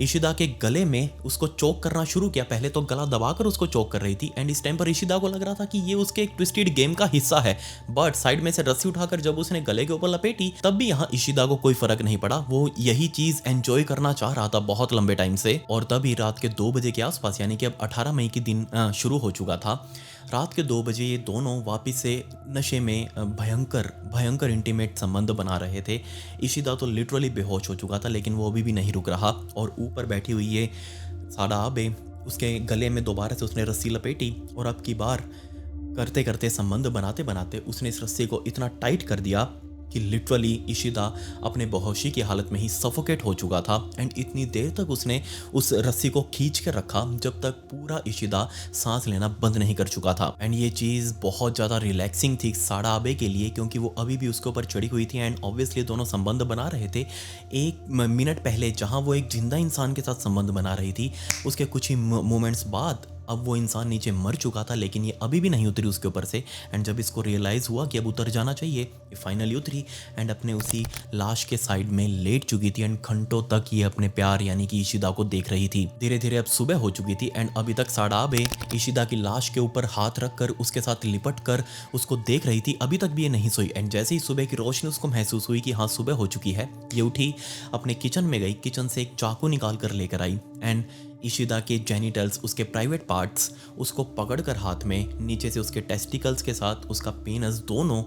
इशिदा के गले में उसको चोक करना शुरू किया। पहले तो गला दबाकर उसको चोक कर रही थी एंड इस टाइम पर इशिदा को लग रहा था कि ये उसके एक ट्विस्टेड गेम का हिस्सा है, बट साइड में से रस्सी उठाकर जब उसने गले के ऊपर लपेटी तब भी यहाँ इशिदा को कोई फर्क नहीं पड़ा। वो यही चीज एंजॉय करना चाह रहा था बहुत लंबे टाइम से। और तभी रात के 2 बजे के आसपास, यानी कि अब 18 मई की दिन शुरू हो चुका था, रात के 2 बजे ये दोनों वापस से नशे में भयंकर भयंकर इंटीमेट संबंध बना रहे थे। इशिदा तो लिटरली बेहोश हो चुका था, लेकिन वो अभी भी नहीं रुक रहा और ऊपर बैठी हुई ये साड़ा आबे, उसके गले में दोबारा से उसने रस्सी लपेटी और अब की बार करते करते संबंध बनाते बनाते उसने इस रस्सी को इतना टाइट कर दिया कि लिटरली इशिदा अपने बेहोशी की हालत में ही सफोकेट हो चुका था एंड इतनी देर तक उसने उस रस्सी को खींच कर रखा जब तक पूरा इशिदा सांस लेना बंद नहीं कर चुका था। एंड ये चीज़ बहुत ज़्यादा रिलैक्सिंग थी साड़ा आबे के लिए, क्योंकि वो अभी भी उसके ऊपर चढ़ी हुई थी एंड ऑब्वियसली दोनों संबंध बना रहे थे। 1 मिनट पहले जहाँ वो एक जिंदा इंसान के साथ संबंध बना रही थी, उसके कुछ ही मोमेंट्स बाद अब वो इंसान नीचे मर चुका था, लेकिन ये अभी भी नहीं उतरी उसके ऊपर से। एंड जब इसको रियलाइज़ हुआ कि अब उतर जाना चाहिए, ये फाइनली उतरी एंड अपने उसी लाश के साइड में लेट चुकी थी एंड घंटों तक ये अपने प्यार यानी कि इशिदा को देख रही थी। धीरे धीरे अब सुबह हो चुकी थी एंड अभी तक साड़ा आबे इशिदा की लाश के ऊपर हाथ रख कर उसके साथ लिपट कर उसको देख रही थी। अभी तक भी ये नहीं सोई एंड जैसे ही सुबह की रोशनी उसको महसूस हुई कि हाँ सुबह हो चुकी है, ये उठी, अपने किचन में गई, किचन से एक चाकू निकाल कर लेकर आई एंड इशिदा के जेनिटल्स, उसके प्राइवेट पार्ट्स, उसको पकड़कर हाथ में नीचे से उसके टेस्टिकल्स के साथ उसका पेनस दोनों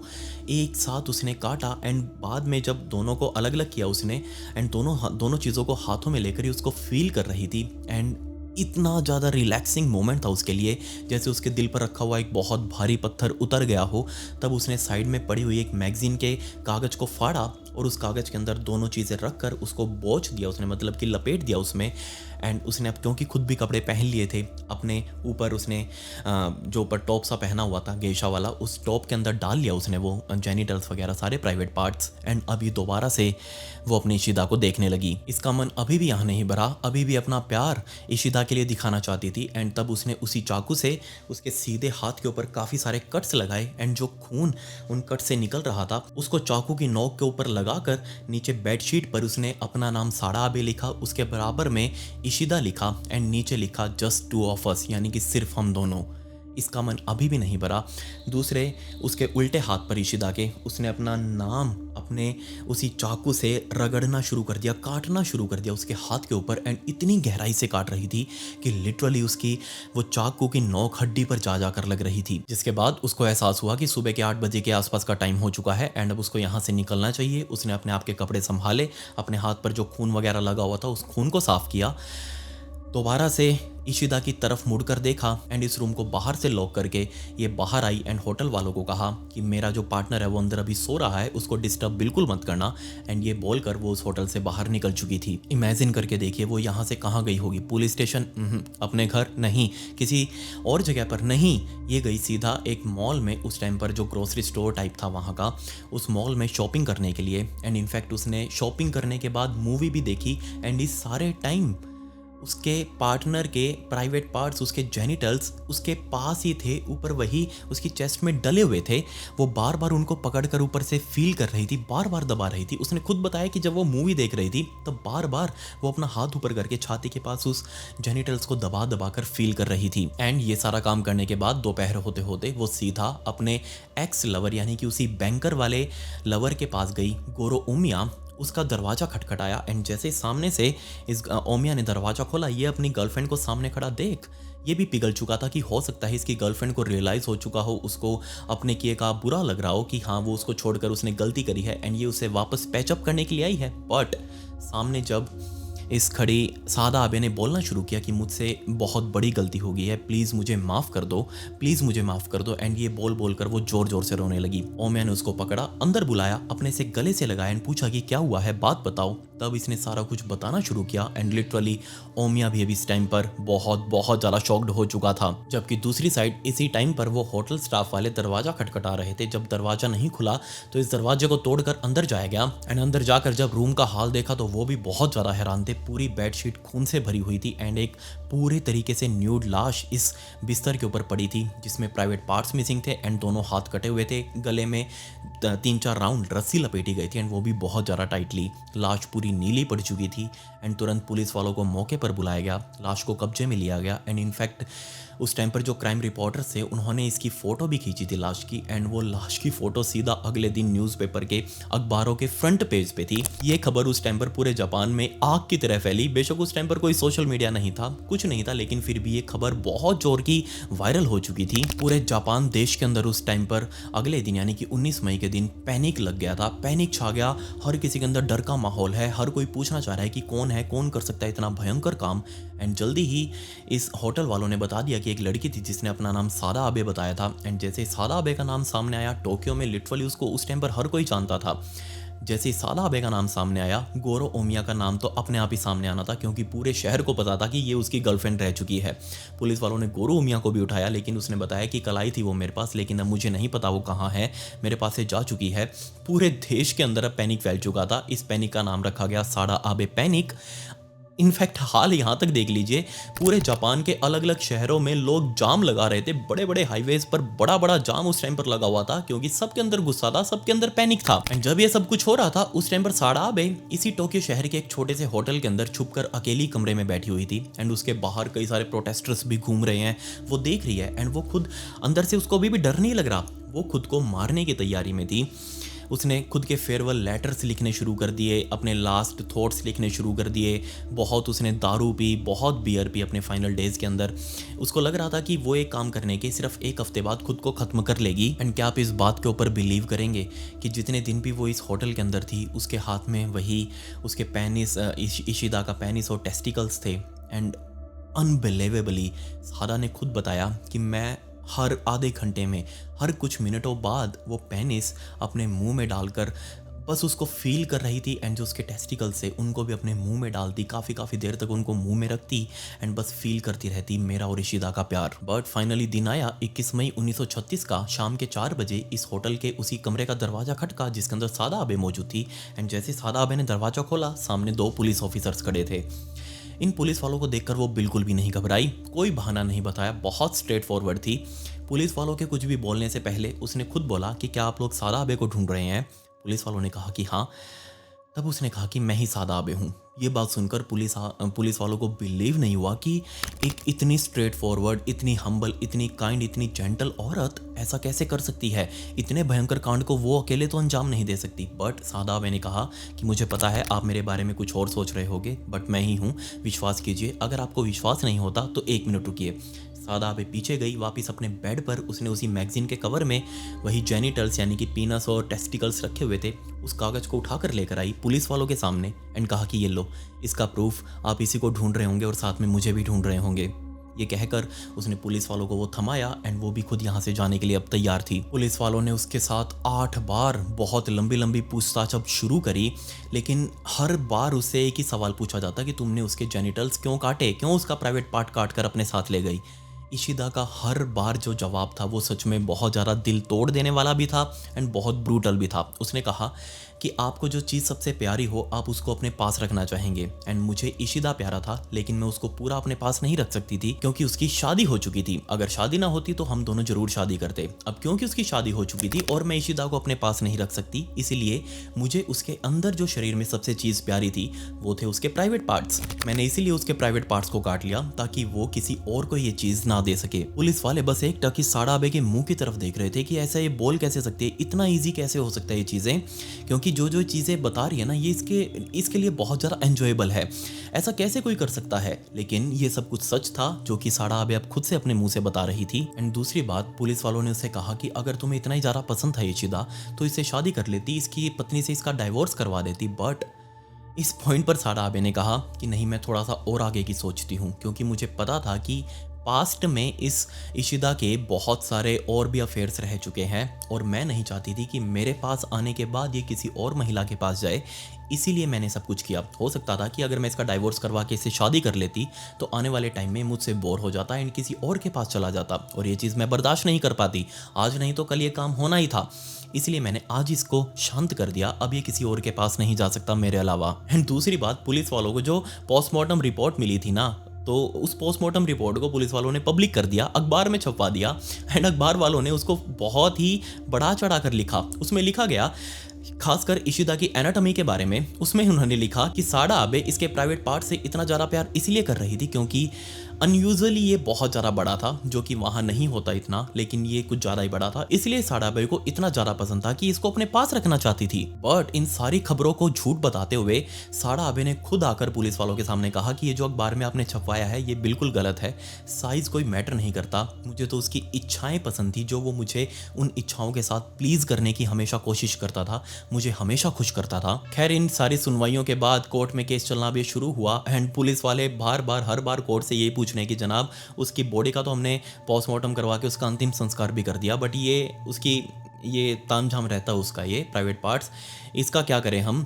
एक साथ उसने काटा एंड बाद में जब दोनों को अलग अलग किया उसने एंड दोनों चीज़ों को हाथों में लेकर ही उसको फील कर रही थी एंड इतना ज़्यादा रिलैक्सिंग मोमेंट था उसके लिए, जैसे उसके दिल पर रखा हुआ एक बहुत भारी पत्थर उतर गया हो। तब उसने साइड में पड़ी हुई एक मैगजीन के कागज़ को फाड़ा और उस कागज़ के अंदर दोनों चीज़ें रख कर उसको बोझ दिया उसने, मतलब कि लपेट दिया उसमें। एंड उसने अब क्योंकि खुद भी कपड़े पहन लिए थे अपने ऊपर, उसने जो ऊपर टॉप सा पहना हुआ था गेशा वाला, उस टॉप के अंदर डाल लिया उसने वो जेनिटल्स वगैरह सारे प्राइवेट पार्ट्स एंड अभी दोबारा से वो अपनी इशिदा को देखने लगी। इसका मन अभी भी यहाँ नहीं भरा, अभी भी अपना प्यार इशिदा के लिए दिखाना चाहती थी। एंड तब उसने उसी चाकू से उसके सीधे हाथ के ऊपर काफ़ी सारे कट्स लगाए एंड जो खून उन कट से निकल रहा था उसको चाकू की नोक के ऊपर लगाकर नीचे बेडशीट पर उसने अपना नाम साड़ा आबे लिखा, उसके बराबर में इशिदा लिखा एंड नीचे लिखा जस्ट 2 of us, यानी कि सिर्फ हम दोनों। इसका मन अभी भी नहीं भरा। दूसरे उसके उल्टे हाथ पर इशिदा के उसने अपना नाम अपने उसी चाकू से रगड़ना शुरू कर दिया, काटना शुरू कर दिया उसके हाथ के ऊपर एंड इतनी गहराई से काट रही थी कि लिटरली उसकी वो चाकू की नोक हड्डी पर जा जाकर लग रही थी। जिसके बाद उसको एहसास हुआ कि सुबह के 8 बजे के आसपास का टाइम हो चुका है एंड अब उसको यहाँ से निकलना चाहिए। उसने अपने आप के कपड़े संभाले, अपने हाथ पर जो खून वगैरह लगा हुआ था उस खून को साफ किया, दोबारा से इशिदा की तरफ मुड़कर देखा एंड इस रूम को बाहर से लॉक करके ये बाहर आई एंड होटल वालों को कहा कि मेरा जो पार्टनर है वो अंदर अभी सो रहा है, उसको डिस्टर्ब बिल्कुल मत करना। एंड ये बोलकर वो उस होटल से बाहर निकल चुकी थी। इमेजिन करके देखिए वो यहाँ से कहाँ गई होगी, पुलिस स्टेशन अपने घर नहीं, किसी और जगह पर नहीं, ये गई सीधा एक मॉल में, उस टाइम पर जो ग्रोसरी स्टोर टाइप था वहाँ का, उस मॉल में शॉपिंग करने के लिए। एंड इनफैक्ट उसने शॉपिंग करने के बाद मूवी भी देखी एंड इस सारे टाइम उसके पार्टनर के प्राइवेट पार्ट्स, उसके जेनिटल्स उसके पास ही थे, ऊपर वही उसकी चेस्ट में डले हुए थे। वो बार बार उनको पकड़कर ऊपर से फील कर रही थी, बार बार दबा रही थी। उसने खुद बताया कि जब वो मूवी देख रही थी तब बार बार वो अपना हाथ ऊपर करके छाती के पास उस जेनिटल्स को दबा दबा कर फील कर रही थी। एंड ये सारा काम करने के बाद दोपहर होते होते वो सीधा अपने एक्स लवर यानी कि उसी बैंकर वाले लवर के पास गई, गोरो ओमिया। उसका दरवाज़ा खटखटाया एंड जैसे सामने से इस ओमिया ने दरवाज़ा खोला, ये अपनी गर्लफ्रेंड को सामने खड़ा देख ये भी पिघल चुका था कि हो सकता है इसकी गर्लफ्रेंड को रियलाइज़ हो चुका हो, उसको अपने किए का बुरा लग रहा हो कि हाँ वो उसको छोड़कर उसने गलती करी है एंड ये उसे वापस पैचअप करने के लिए आई है। बट सामने जब इस खड़ी सादा आबे ने बोलना शुरू किया कि मुझसे बहुत बड़ी गलती हो गई है, प्लीज़ मुझे माफ़ कर दो, प्लीज़ मुझे माफ़ कर दो। एंड ये बोल बोल कर वो ज़ोर ज़ोर से रोने लगी। ओमिया ने उसको पकड़ा, अंदर बुलाया, अपने से गले से लगाया एंड पूछा कि क्या हुआ है, बात बताओ। तब इसने सारा कुछ बताना शुरू किया एंड लिटरली ओमिया भी अभी इस टाइम पर बहुत बहुत ज़्यादा शॉक्ड हो चुका था। जबकि दूसरी साइड इसी टाइम पर वो होटल स्टाफ वाले दरवाज़ा खटखटा रहे थे। जब दरवाज़ा नहीं खुला तो इस दरवाजे को तोड़कर अंदर जाया गया एंड अंदर जाकर जब रूम का हाल देखा तो वो भी बहुत ज़्यादा हैरान थे। पूरी बेडशीट खून से भरी हुई थी एंड एक पूरे तरीके से न्यूड लाश इस बिस्तर के ऊपर पड़ी थी जिसमें प्राइवेट पार्ट्स मिसिंग थे एंड दोनों हाथ कटे हुए थे। गले में 3-4 राउंड रस्सी लपेटी गई थी एंड वो भी बहुत ज़्यादा टाइटली। लाश पूरी नीली पड़ चुकी थी एंड तुरंत पुलिस वालों को मौके पर बुलाया गया, लाश को कब्जे में लिया गया एंड इनफैक्ट उस टाइम पर जो क्राइम रिपोर्टर्स थे उन्होंने इसकी फ़ोटो भी खींची थी लाश की एंड वो लाश की फ़ोटो सीधा अगले दिन न्यूज़पेपर के अखबारों के फ्रंट पेज पे थी। ये खबर उस टाइम पर पूरे जापान में आग की तरह फैली। बेशक उस टाइम पर कोई सोशल मीडिया नहीं था, कुछ नहीं था, लेकिन फिर भी ये खबर बहुत जोर की वायरल हो चुकी थी पूरे जापान देश के अंदर। उस टाइम पर अगले दिन यानी कि 19 मई के दिन पैनिक लग गया था, पैनिक छा गया, हर किसी के अंदर डर का माहौल है, हर कोई पूछना चाह रहा है कि कौन है, कौन कर सकता है इतना भयंकर काम। एंड जल्दी ही इस होटल वालों ने बता दिया कि एक लड़की थी जिसने अपना नाम सादा आबे बताया था एंड जैसे सादा आबे का नाम सामने आया, टोक्यो में लिटरली उसको उस टाइम पर हर कोई जानता था। जैसे ही सादा आबे का नाम सामने आया, गोरो ओमिया का नाम तो अपने आप ही सामने आना था क्योंकि पूरे शहर को पता था कि ये उसकी गर्लफ्रेंड रह चुकी है। पुलिस वालों ने गोरो ओमिया को भी उठाया लेकिन उसने बताया कि कल आई थी वो मेरे पास, लेकिन अब मुझे नहीं पता वो कहाँ है, मेरे पास से जा चुकी है। पूरे देश के अंदर अब पैनिक फैल चुका था। इस पैनिक का नाम रखा गया सादा आबे पैनिक। इनफैक्ट हाल यहाँ तक देख लीजिए, पूरे जापान के अलग अलग शहरों में लोग जाम लगा रहे थे, बड़े बड़े हाईवेज पर बड़ा बड़ा जाम उस टाइम पर लगा हुआ था क्योंकि सबके अंदर गुस्सा था, सबके अंदर पैनिक था। एंड जब ये सब कुछ हो रहा था उस टाइम पर सादा आबे इसी टोक्यो शहर के एक छोटे से होटल के अंदर छुपकर अकेली कमरे में बैठी हुई थी एंड उसके बाहर कई सारे प्रोटेस्टर्स भी घूम रहे हैं, वो देख रही है एंड वो खुद अंदर से उसको अभी भी डर नहीं लग रहा, वो खुद को मारने की तैयारी में थी। उसने खुद के फेयरवेल लेटर्स लिखने शुरू कर दिए, अपने लास्ट थॉट्स लिखने शुरू कर दिए। बहुत उसने दारू पी, बहुत बियर पी अपने फाइनल डेज़ के अंदर। उसको लग रहा था कि वो एक काम करने के सिर्फ एक हफ्ते बाद खुद को ख़त्म कर लेगी। एंड क्या आप इस बात के ऊपर बिलीव करेंगे कि जितने दिन भी वो इस होटल के अंदर थी उसके हाथ में वही उसके पेनिस, इशिदा का पेनिस और टेस्टिकल्स थे। एंड अनबिलीवेबली सादा ने खुद बताया कि मैं हर आधे घंटे में, हर कुछ मिनटों बाद वो पेनिस अपने मुंह में डालकर बस उसको फील कर रही थी एंड जो उसके टेस्टिकल्स से उनको भी अपने मुंह में डालती, काफ़ी देर तक उनको मुंह में रखती एंड बस फील करती रहती मेरा और इशिदा का प्यार। बट फाइनली दिन आया 21 मई 1936 का शाम के 4 बजे इस होटल के उसी कमरे का दरवाज़ा खटका जिसके अंदर सादा आबे मौजूद थी। एंड जैसे सादा आबे ने दरवाज़ा खोला, सामने 2 पुलिस ऑफिसर्स खड़े थे। इन पुलिस वालों को देखकर वो बिल्कुल भी नहीं घबराई, कोई बहाना नहीं बताया, बहुत स्ट्रेट फॉरवर्ड थी। पुलिस वालों के कुछ भी बोलने से पहले उसने खुद बोला कि क्या आप लोग सादा आबे को ढूंढ रहे हैं। पुलिस वालों ने कहा कि हाँ। तब उसने कहा कि मैं ही सादा आबे हूँ। ये बात सुनकर पुलिस वालों को बिलीव नहीं हुआ कि एक इतनी स्ट्रेट फॉरवर्ड, इतनी हम्बल, इतनी काइंड, इतनी जेंटल औरत ऐसा कैसे कर सकती है। इतने भयंकर कांड को वो अकेले तो अंजाम नहीं दे सकती। बट सादा आबे ने कहा कि मुझे पता है आप मेरे बारे में कुछ और सोच रहे होगे, बट मैं ही हूँ, विश्वास कीजिए। अगर आपको विश्वास नहीं होता तो 1 मिनट रुकिए। सादा आबे पीछे गई, वापस अपने बेड पर उसने उसी मैगजीन के कवर में वही जेनिटल्स यानी कि पीनस और टेस्टिकल्स रखे हुए थे, उस कागज़ को उठाकर लेकर आई पुलिस वालों के सामने एंड कहा कि ये लो, इसका प्रूफ, आप इसी को ढूंढ रहे होंगे और साथ में मुझे भी ढूंढ रहे होंगे। ये कहकर उसने पुलिस वालों को वो थमाया एंड वो भी खुद यहाँ से जाने के लिए अब तैयार थी। पुलिस वालों ने उसके साथ 8 बार बहुत लंबी लंबी पूछताछ अब शुरू करी, लेकिन हर बार उससे एक ही सवाल पूछा जाता कि तुमने उसके जेनिटल्स क्यों काटे, क्यों उसका प्राइवेट पार्ट काट कर अपने साथ ले गई। इशिदा का हर बार जो जवाब था वो सच में बहुत ज़्यादा दिल तोड़ देने वाला भी था एंड बहुत ब्रूटल भी था। उसने कहा कि आपको जो चीज़ सबसे प्यारी हो आप उसको अपने पास रखना चाहेंगे। एंड मुझे इशिदा प्यारा था, लेकिन मैं उसको पूरा अपने पास नहीं रख सकती थी क्योंकि उसकी शादी हो चुकी थी। अगर शादी ना होती तो हम दोनों जरूर शादी करते। अब क्योंकि उसकी शादी हो चुकी थी और मैं इशिदा को अपने पास नहीं रख सकती, इसीलिए मुझे उसके अंदर जो शरीर में सबसे चीज़ प्यारी थी वो थे उसके प्राइवेट पार्ट्स। मैंने इसीलिए उसके प्राइवेट पार्ट्स को काट लिया ताकि वो किसी और को ये चीज़ ना दे सके। पुलिस वाले बस एक टक इस साड़ा आबे के मुंह की तरफ देख रहे थे कि ऐसा ये बोल कैसे सकते हैं, इतना ईजी कैसे हो सकता है ये चीज़ें, क्योंकि जो जो चीज़ें बता रही है ना ये इसके लिए बहुत ज़्यादा एंजॉयबल है। ऐसा कैसे कोई कर सकता है? लेकिन ये सब कुछ सच था जो कि साड़ा आबे अब खुद से अपने मुंह से बता रही थी। एंड दूसरी बात, पुलिस वालों ने उसे कहा कि अगर तुम्हें इतना ही ज़्यादा पसंद था इशिदा तो इससे शादी कर लेती, इसकी पत्नी से इसका डाइवोर्स करवा देती। बट इस पॉइंट पर साड़ा आबे ने कहा कि नहीं, मैं थोड़ा सा और आगे की सोचती हूँ, क्योंकि मुझे पता था कि पास्ट में इस इशिदा के बहुत सारे और भी अफेयर्स रह चुके हैं और मैं नहीं चाहती थी कि मेरे पास आने के बाद ये किसी और महिला के पास जाए। इसीलिए मैंने सब कुछ किया। हो सकता था कि अगर मैं इसका डाइवोर्स करवा के इससे शादी कर लेती तो आने वाले टाइम में मुझसे बोर हो जाता एंड किसी और के पास चला जाता, और ये चीज़ मैं बर्दाश्त नहीं कर पाती। आज नहीं तो कल ये काम होना ही था, इसलिए मैंने आज इसको शांत कर दिया। अब ये किसी और के पास नहीं जा सकता मेरे अलावा। एंड दूसरी बात, पुलिस वालों को जो पोस्टमार्टम रिपोर्ट मिली थी ना, तो उस पोस्टमार्टम रिपोर्ट को पुलिस वालों ने पब्लिक कर दिया, अखबार में छपवा दिया। एंड अखबार वालों ने उसको बहुत ही बढ़ा चढ़ा कर लिखा। उसमें लिखा गया खासकर इशिदा की एनाटॉमी के बारे में। उसमें उन्होंने लिखा कि साड़ा आबे इसके प्राइवेट पार्ट से इतना ज़्यादा प्यार इसलिए कर रही थी क्योंकि अनयूजुअली ये बहुत ज़्यादा बड़ा था, जो कि वहाँ नहीं होता इतना, लेकिन ये कुछ ज़्यादा ही बड़ा था, इसलिए साड़ा आबे को इतना ज़्यादा पसंद था कि इसको अपने पास रखना चाहती थी। बट इन सारी खबरों को झूठ बताते हुए साड़ा आबे ने खुद आकर पुलिस वालों के सामने कहा कि ये जो अखबार में आपने छपवाया है ये बिल्कुल गलत है, साइज़ कोई मैटर नहीं करता, मुझे तो उसकी इच्छाएं पसंद थी, जो वो मुझे उन इच्छाओं के साथ प्लीज़ करने की हमेशा कोशिश करता था, मुझे हमेशा खुश करता था। खैर, इन सारी सुनवाइयों के बाद कोर्ट में केस चलना भी शुरू हुआ एंड पुलिस वाले हर बार कोर्ट से यही पूछने कि जनाब उसकी बॉडी का तो हमने पोस्टमार्टम करवा के उसका अंतिम संस्कार भी कर दिया, बट ये उसकी ये तामझाम रहता है उसका, ये प्राइवेट पार्ट्स, इसका क्या करें हम?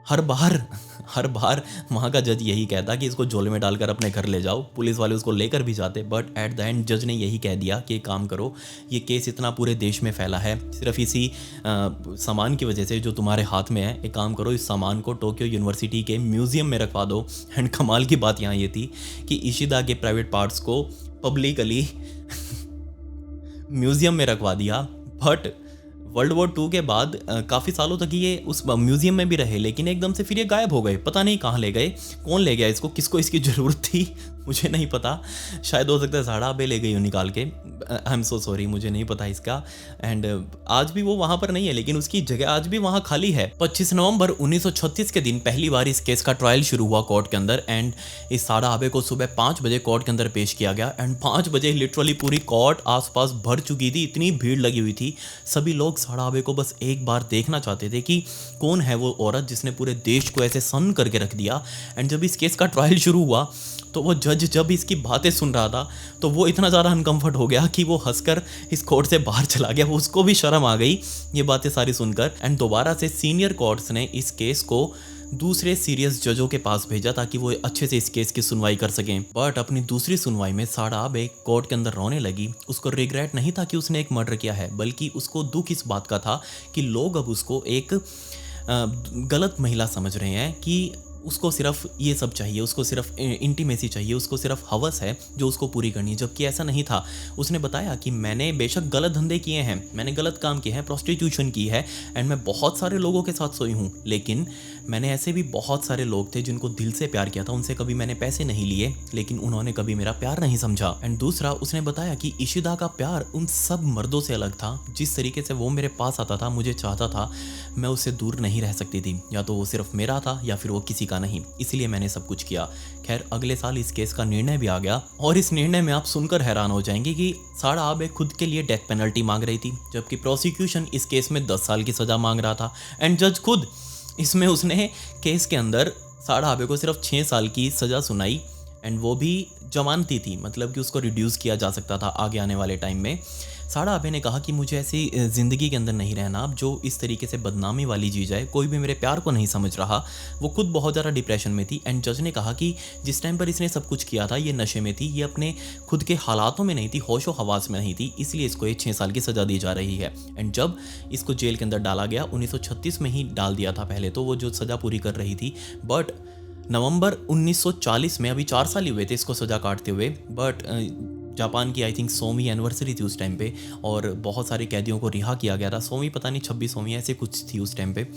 हर बार वहाँ का जज यही कहता कि इसको झोले में डालकर अपने घर ले जाओ। पुलिस वाले उसको लेकर भी जाते, बट एट द एंड जज ने यही कह दिया कि काम करो, ये केस इतना पूरे देश में फैला है सिर्फ इसी सामान की वजह से जो तुम्हारे हाथ में है, एक काम करो, इस सामान को टोक्यो यूनिवर्सिटी के म्यूज़ियम में रखवा दो। एंड कमाल की बात यहाँ ये थी कि इशिदा के प्राइवेट पार्ट्स को पब्लिकली म्यूज़ियम में रखवा दिया। बट वर्ल्ड वॉर 2 के बाद काफ़ी सालों तक ये उस म्यूज़ियम में भी रहे, लेकिन एकदम से फिर ये गायब हो गए। पता नहीं कहाँ ले गए, कौन ले गया इसको, किसको इसकी ज़रूरत थी मुझे नहीं पता। शायद हो सकता है साड़ा आबे ले गई हो निकाल के। आई एम सो सॉरी, मुझे नहीं पता इसका। एंड आज भी वो वहाँ पर नहीं है, लेकिन उसकी जगह आज भी वहाँ खाली है। 25 नवंबर 1936 के दिन पहली बार इस केस का ट्रायल शुरू हुआ कोर्ट के अंदर। एंड इस साड़ा आबे को सुबह 5 बजे कोर्ट के अंदर पेश किया गया। एंड 5 बजे लिटरली पूरी कोर्ट आसपास भर चुकी थी, इतनी भीड़ लगी हुई थी। सभी लोग साड़ा आबे को बस एक बार देखना चाहते थे कि कौन है वो औरत जिसने पूरे देश को ऐसे सन्न करके रख दिया। एंड जब इस केस का ट्रायल शुरू हुआ तो वो जज जब इसकी बातें सुन रहा था तो वो इतना ज़्यादा अनकंफर्ट हो गया कि वो हंसकर इस कोर्ट से बाहर चला गया। उसको भी शर्म आ गई ये बातें सारी सुनकर। एंड दोबारा से सीनियर कोर्ट्स ने इस केस को दूसरे सीरियस जजों के पास भेजा ताकि वो अच्छे से इस केस की सुनवाई कर सकें। बट अपनी दूसरी सुनवाई में साड़ा आबे कोर्ट के अंदर रोने लगी। उसको रिग्रेट नहीं था कि उसने एक मर्डर किया है, बल्कि उसको दुख इस बात का था कि लोग अब उसको एक गलत महिला समझ रहे हैं, कि उसको सिर्फ ये सब चाहिए, उसको सिर्फ इंटीमेसी चाहिए, उसको सिर्फ हवस है जो उसको पूरी करनी है, जबकि ऐसा नहीं था। उसने बताया कि मैंने बेशक गलत धंधे किए हैं, मैंने गलत काम किए हैं, प्रोस्टिट्यूशन की है, एंड मैं बहुत सारे लोगों के साथ सोई हूँ, लेकिन मैंने ऐसे भी बहुत सारे लोग थे जिनको दिल से प्यार किया था, उनसे कभी मैंने पैसे नहीं लिए, लेकिन उन्होंने कभी मेरा प्यार नहीं समझा। एंड दूसरा, उसने बताया कि इशिदा का प्यार उन सब मर्दों से अलग था। जिस तरीके से वो मेरे पास आता था, मुझे चाहता था, मैं उससे दूर नहीं रह सकती थी। या तो वो सिर्फ मेरा था या फिर वो किसी का नहीं, इसलिए मैंने सब कुछ किया। खैर, अगले साल इस केस का निर्णय भी आ गया, और इस निर्णय में आप सुनकर हैरान हो जाएंगे कि साड़ा आबे खुद के लिए डेथ पेनल्टी मांग रही थी, जबकि प्रोसिक्यूशन इस केस में 10 साल की सज़ा मांग रहा था। एंड जज खुद इसमें उसने केस के अंदर साड़ा आबे को सिर्फ 6 साल की सज़ा सुनाई, एंड वो भी जमानती थी, मतलब कि उसको रिड्यूस किया जा सकता था आगे आने वाले टाइम में। साड़ा आबे ने कहा कि मुझे ऐसी ज़िंदगी के अंदर नहीं रहना अब जो इस तरीके से बदनामी वाली चीज़ है, कोई भी मेरे प्यार को नहीं समझ रहा। वो खुद बहुत ज़्यादा डिप्रेशन में थी एंड जज ने कहा कि जिस टाइम पर इसने सब कुछ किया था ये नशे में थी, ये अपने खुद के हालातों में नहीं थी, होशो हवास में नहीं थी, इसलिए इसको ये 6 साल की सज़ा दी जा रही है। एंड जब इसको जेल के अंदर डाला गया, 1936 में ही डाल दिया था पहले तो, वो जो सज़ा पूरी कर रही थी, बट नवंबर 1940 में, अभी 4 साल ही हुए थे इसको सज़ा काटते हुए, बट जापान की आई थिंक 100वीं एनिवर्सरी थी उस टाइम पे और बहुत सारे कैदियों को रिहा किया गया था। 100वीं पता नहीं 26वीं ऐसे कुछ थी उस टाइम पे।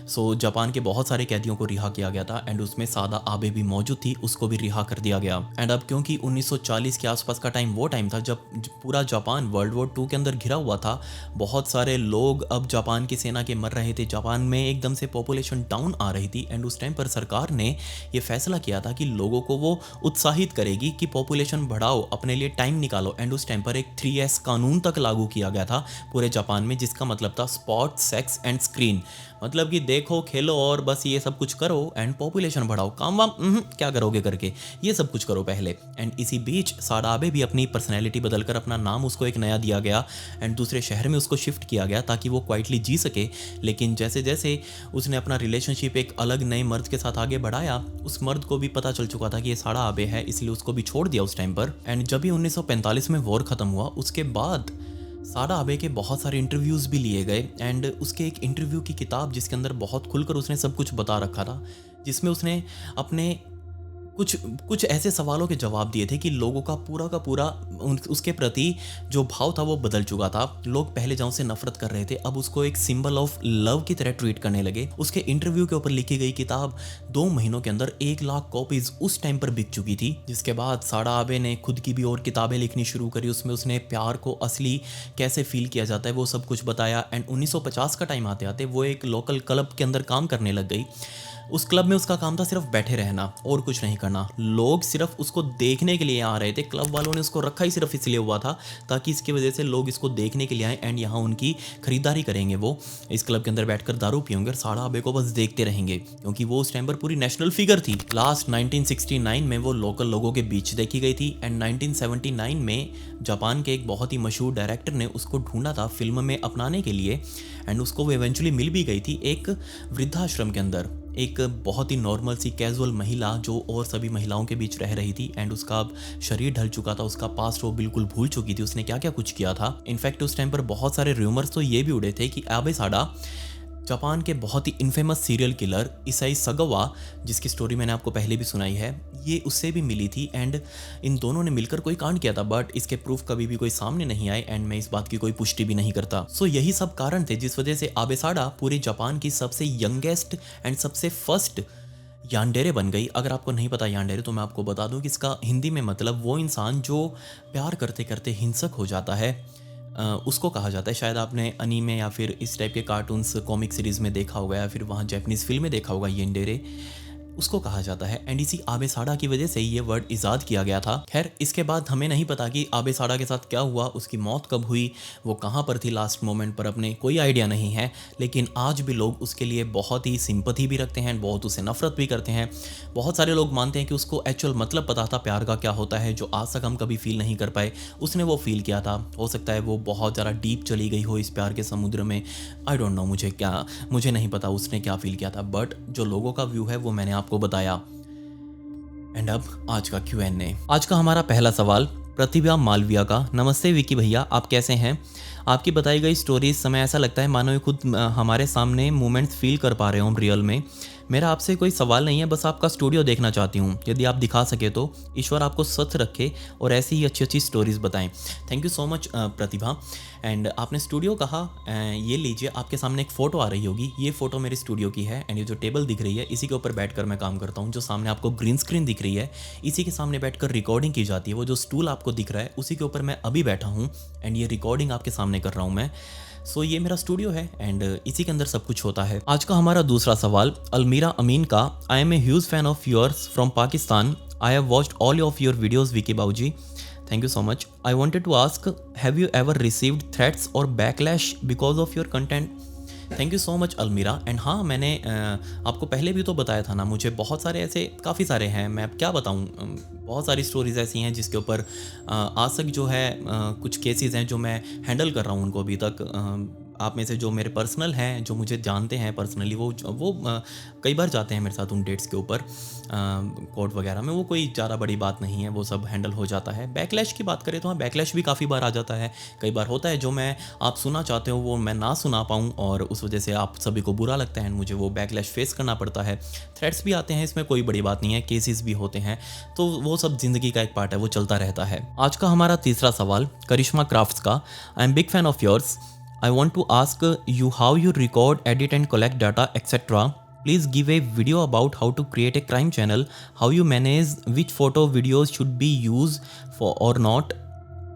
सो जापान के बहुत सारे कैदियों को रिहा किया गया था एंड उसमें सादा आबे भी मौजूद थी, उसको भी रिहा कर दिया गया। एंड अब क्योंकि 1940 के आसपास का टाइम वो टाइम था जब पूरा जापान वर्ल्ड वॉर 2 के अंदर घिरा हुआ था, बहुत सारे लोग अब जापान की सेना के मर रहे थे, जापान में एकदम से पॉपुलेशन डाउन आ रही थी एंड उस टाइम पर सरकार ने ये फैसला किया था कि लोगों को वो उत्साहित करेगी कि पॉपुलेशन बढ़ाओ, अपने लिए टाइम निकालो। एंड उस टाइम पर एक 3S कानून तक लागू किया गया था पूरे जापान में, जिसका मतलब था स्पोर्ट, सेक्स एंड स्क्रीन, मतलब कि देखो, खेलो और बस ये सब कुछ करो एंड पॉपुलेशन बढ़ाओ, काम वाम क्या करोगे करके ये सब कुछ करो पहले। एंड इसी बीच साड़ा आबे भी अपनी पर्सनैलिटी बदलकर अपना नाम उसको एक नया दिया गया एंड दूसरे शहर में उसको शिफ्ट किया गया ताकि वो क्वाइटली जी सके। लेकिन जैसे जैसे उसने अपना रिलेशनशिप एक अलग नए मर्द के साथ आगे बढ़ाया, उस मर्द को भी पता चल चुका था कि ये साड़ा आबे है, इसलिए उसको भी छोड़ दिया उस टाइम पर। एंड जब भी 1945 में वॉर ख़त्म हुआ, उसके बाद साड़ा आबे के बहुत सारे इंटरव्यूज़ भी लिए गए एंड उसके एक इंटरव्यू की किताब जिसके अंदर बहुत खुलकर उसने सब कुछ बता रखा था, जिसमें उसने अपने कुछ ऐसे सवालों के जवाब दिए थे कि लोगों का पूरा उसके प्रति जो भाव था वो बदल चुका था। लोग पहले जहाँ से नफरत कर रहे थे, अब उसको एक सिंबल ऑफ लव की तरह ट्रीट करने लगे। उसके इंटरव्यू के ऊपर लिखी गई किताब 2 महीनों के अंदर 1 लाख कॉपीज उस टाइम पर बिक चुकी थी। जिसके बाद साड़ा आबे ने खुद की भी और किताबें लिखनी शुरू करी, उसमें उसने प्यार को असली कैसे फील किया जाता है वो सब कुछ बताया। एंड 1950 का टाइम आते आते वो एक लोकल क्लब के अंदर काम करने लग गई। उस क्लब में उसका काम था सिर्फ बैठे रहना और कुछ नहीं करना। लोग सिर्फ उसको देखने के लिए आ रहे थे, क्लब वालों ने उसको रखा ही सिर्फ इसलिए हुआ था ताकि इसकी वजह से लोग इसको देखने के लिए आए एंड यहाँ उनकी खरीदारी करेंगे। वो इस क्लब के अंदर बैठकर दारू पियेंगे और साड़ा आबे को बस देखते रहेंगे, क्योंकि वो उस टाइम पर पूरी नेशनल फिगर थी। लास्ट 1969 में वो लोकल लोगों के बीच देखी गई थी एंड 1979 में जापान के एक बहुत ही मशहूर डायरेक्टर ने उसको ढूंढा था फिल्म में अपनाने के लिए एंड उसको वो इवेंचुअली मिल भी गई थी एक वृद्धाश्रम के अंदर। एक बहुत ही नॉर्मल सी कैजुअल महिला जो और सभी महिलाओं के बीच रह रही थी एंड उसका अब शरीर ढल चुका था, उसका पास्ट वो बिल्कुल भूल चुकी थी उसने क्या क्या कुछ किया था। इनफैक्ट उस टाइम पर बहुत सारे रूमर्स तो ये भी उड़े थे कि आबे साड़ा जापान के बहुत ही इन्फेमस सीरियल किलर इसाई सगावा, जिसकी स्टोरी मैंने आपको पहले भी सुनाई है, ये उससे भी मिली थी एंड इन दोनों ने मिलकर कोई कांड किया था, बट इसके प्रूफ कभी भी कोई सामने नहीं आए एंड मैं इस बात की कोई पुष्टि भी नहीं करता। सो यही सब कारण थे जिस वजह से आबे साड़ा पूरे जापान की सबसे यंगेस्ट एंड सबसे फर्स्ट यान्डेरे बन गई। अगर आपको नहीं पता यान्डेरे तो मैं आपको बता दूं कि इसका हिंदी में मतलब वो इंसान जो प्यार करते करते हिंसक हो जाता है, उसको कहा जाता है। शायद आपने अनीमे या फिर इस टाइप के कार्टून्स कॉमिक सीरीज़ में देखा होगा या फिर वहाँ जैपनीज़ फिल्म में देखा होगा, यान्डेरे उसको कहा जाता है एंड इसी आबे साड़ा की वजह से ये वर्ड इजाद किया गया था। खैर इसके बाद हमें नहीं पता कि आबे साड़ा के साथ क्या हुआ, उसकी मौत कब हुई, वो कहाँ पर थी लास्ट मोमेंट पर, अपने कोई आइडिया नहीं है। लेकिन आज भी लोग उसके लिए बहुत ही सिंपैथी भी रखते हैं, बहुत उसे नफरत भी करते हैं। बहुत सारे लोग मानते हैं कि उसको एक्चुअल मतलब पता था प्यार का क्या होता है, जो आज तक हम कभी फील नहीं कर पाए, उसने वो फील किया था। हो सकता है वो बहुत ज़्यादा डीप चली गई हो इस प्यार के समुद्र में, आई डोंट नो, मुझे नहीं पता उसने क्या फील किया था, बट जो लोगों का व्यू है वो मैंने आपको बताया। एंड अब आज का Q&A। आज का हमारा पहला सवाल प्रतिभा मालविया का। नमस्ते विकी भैया, आप कैसे हैं? आपकी बताई गई स्टोरी इस समय ऐसा लगता है मानो ये खुद हमारे सामने मोमेंट्स फील कर पा रहे हो हम रियल में। मेरा आपसे कोई सवाल नहीं है, बस आपका स्टूडियो देखना चाहती हूँ। यदि आप दिखा सके तो ईश्वर आपको स्वस्थ रखे और ऐसी ही अच्छी अच्छी स्टोरीज़ बताएं। Thank you so much Pratibha. And आपने स्टूडियो कहा, ये लीजिए आपके सामने एक फ़ोटो आ रही होगी, ये फ़ोटो मेरे स्टूडियो की है एंड ये जो टेबल दिख रही है इसी के ऊपर बैठकर मैं काम करता हूँ। जो सामने आपको ग्रीन स्क्रीन दिख रही है इसी के सामने बैठकर रिकॉर्डिंग की जाती है। वो जो स्टूल आपको दिख रहा है उसी के ऊपर मैं अभी बैठा हूँ एंड ये रिकॉर्डिंग आपके सामने कर रहा हूँ मैं। सो ये मेरा स्टूडियो है एंड इसी के अंदर सब कुछ होता है। आज का हमारा दूसरा सवाल अलमीरा अमीन का। I am a huge fan of yours from Pakistan. I have watched all of your videos Vicky बाबूजी, thank you so much. I wanted to ask, have you ever received threats or backlash because of your content? Thank you so much Almira. And हाँ, मैंने आपको पहले भी तो बताया था ना, मुझे बहुत सारे ऐसे काफ़ी सारे हैं, मैं अब क्या बताऊँ, बहुत सारी स्टोरीज़ ऐसी हैं जिसके ऊपर आज तक जो है कुछ केसेस हैं जो मैं हैंडल कर रहा हूँ उनको अभी तक। आप में से जो मेरे पर्सनल हैं, जो मुझे जानते हैं पर्सनली, वो कई बार जाते हैं मेरे साथ उन डेट्स के ऊपर कोर्ट वगैरह में। वो कोई ज़्यादा बड़ी बात नहीं है, वो सब हैंडल हो जाता है। बैकलैश की बात करें तो हाँ, बैकलैश भी काफ़ी बार आ जाता है। कई बार होता है जो मैं आप सुनना चाहते हो वो मैं ना सुना पाऊँ, और उस वजह से आप सभी को बुरा लगता है, मुझे वो बैकलैश फेस करना पड़ता है। थ्रेट्स भी आते हैं, इसमें कोई बड़ी बात नहीं है, केसेस भी होते हैं, तो वो सब ज़िंदगी का एक पार्ट है, वो चलता रहता है। आज का हमारा तीसरा सवाल करिश्मा क्राफ्ट्स का। I am big fan of yours. I want to ask you how you record, edit and collect data, etc. Please give a video about how to create a crime channel, how you manage which photo videos should be used for or not.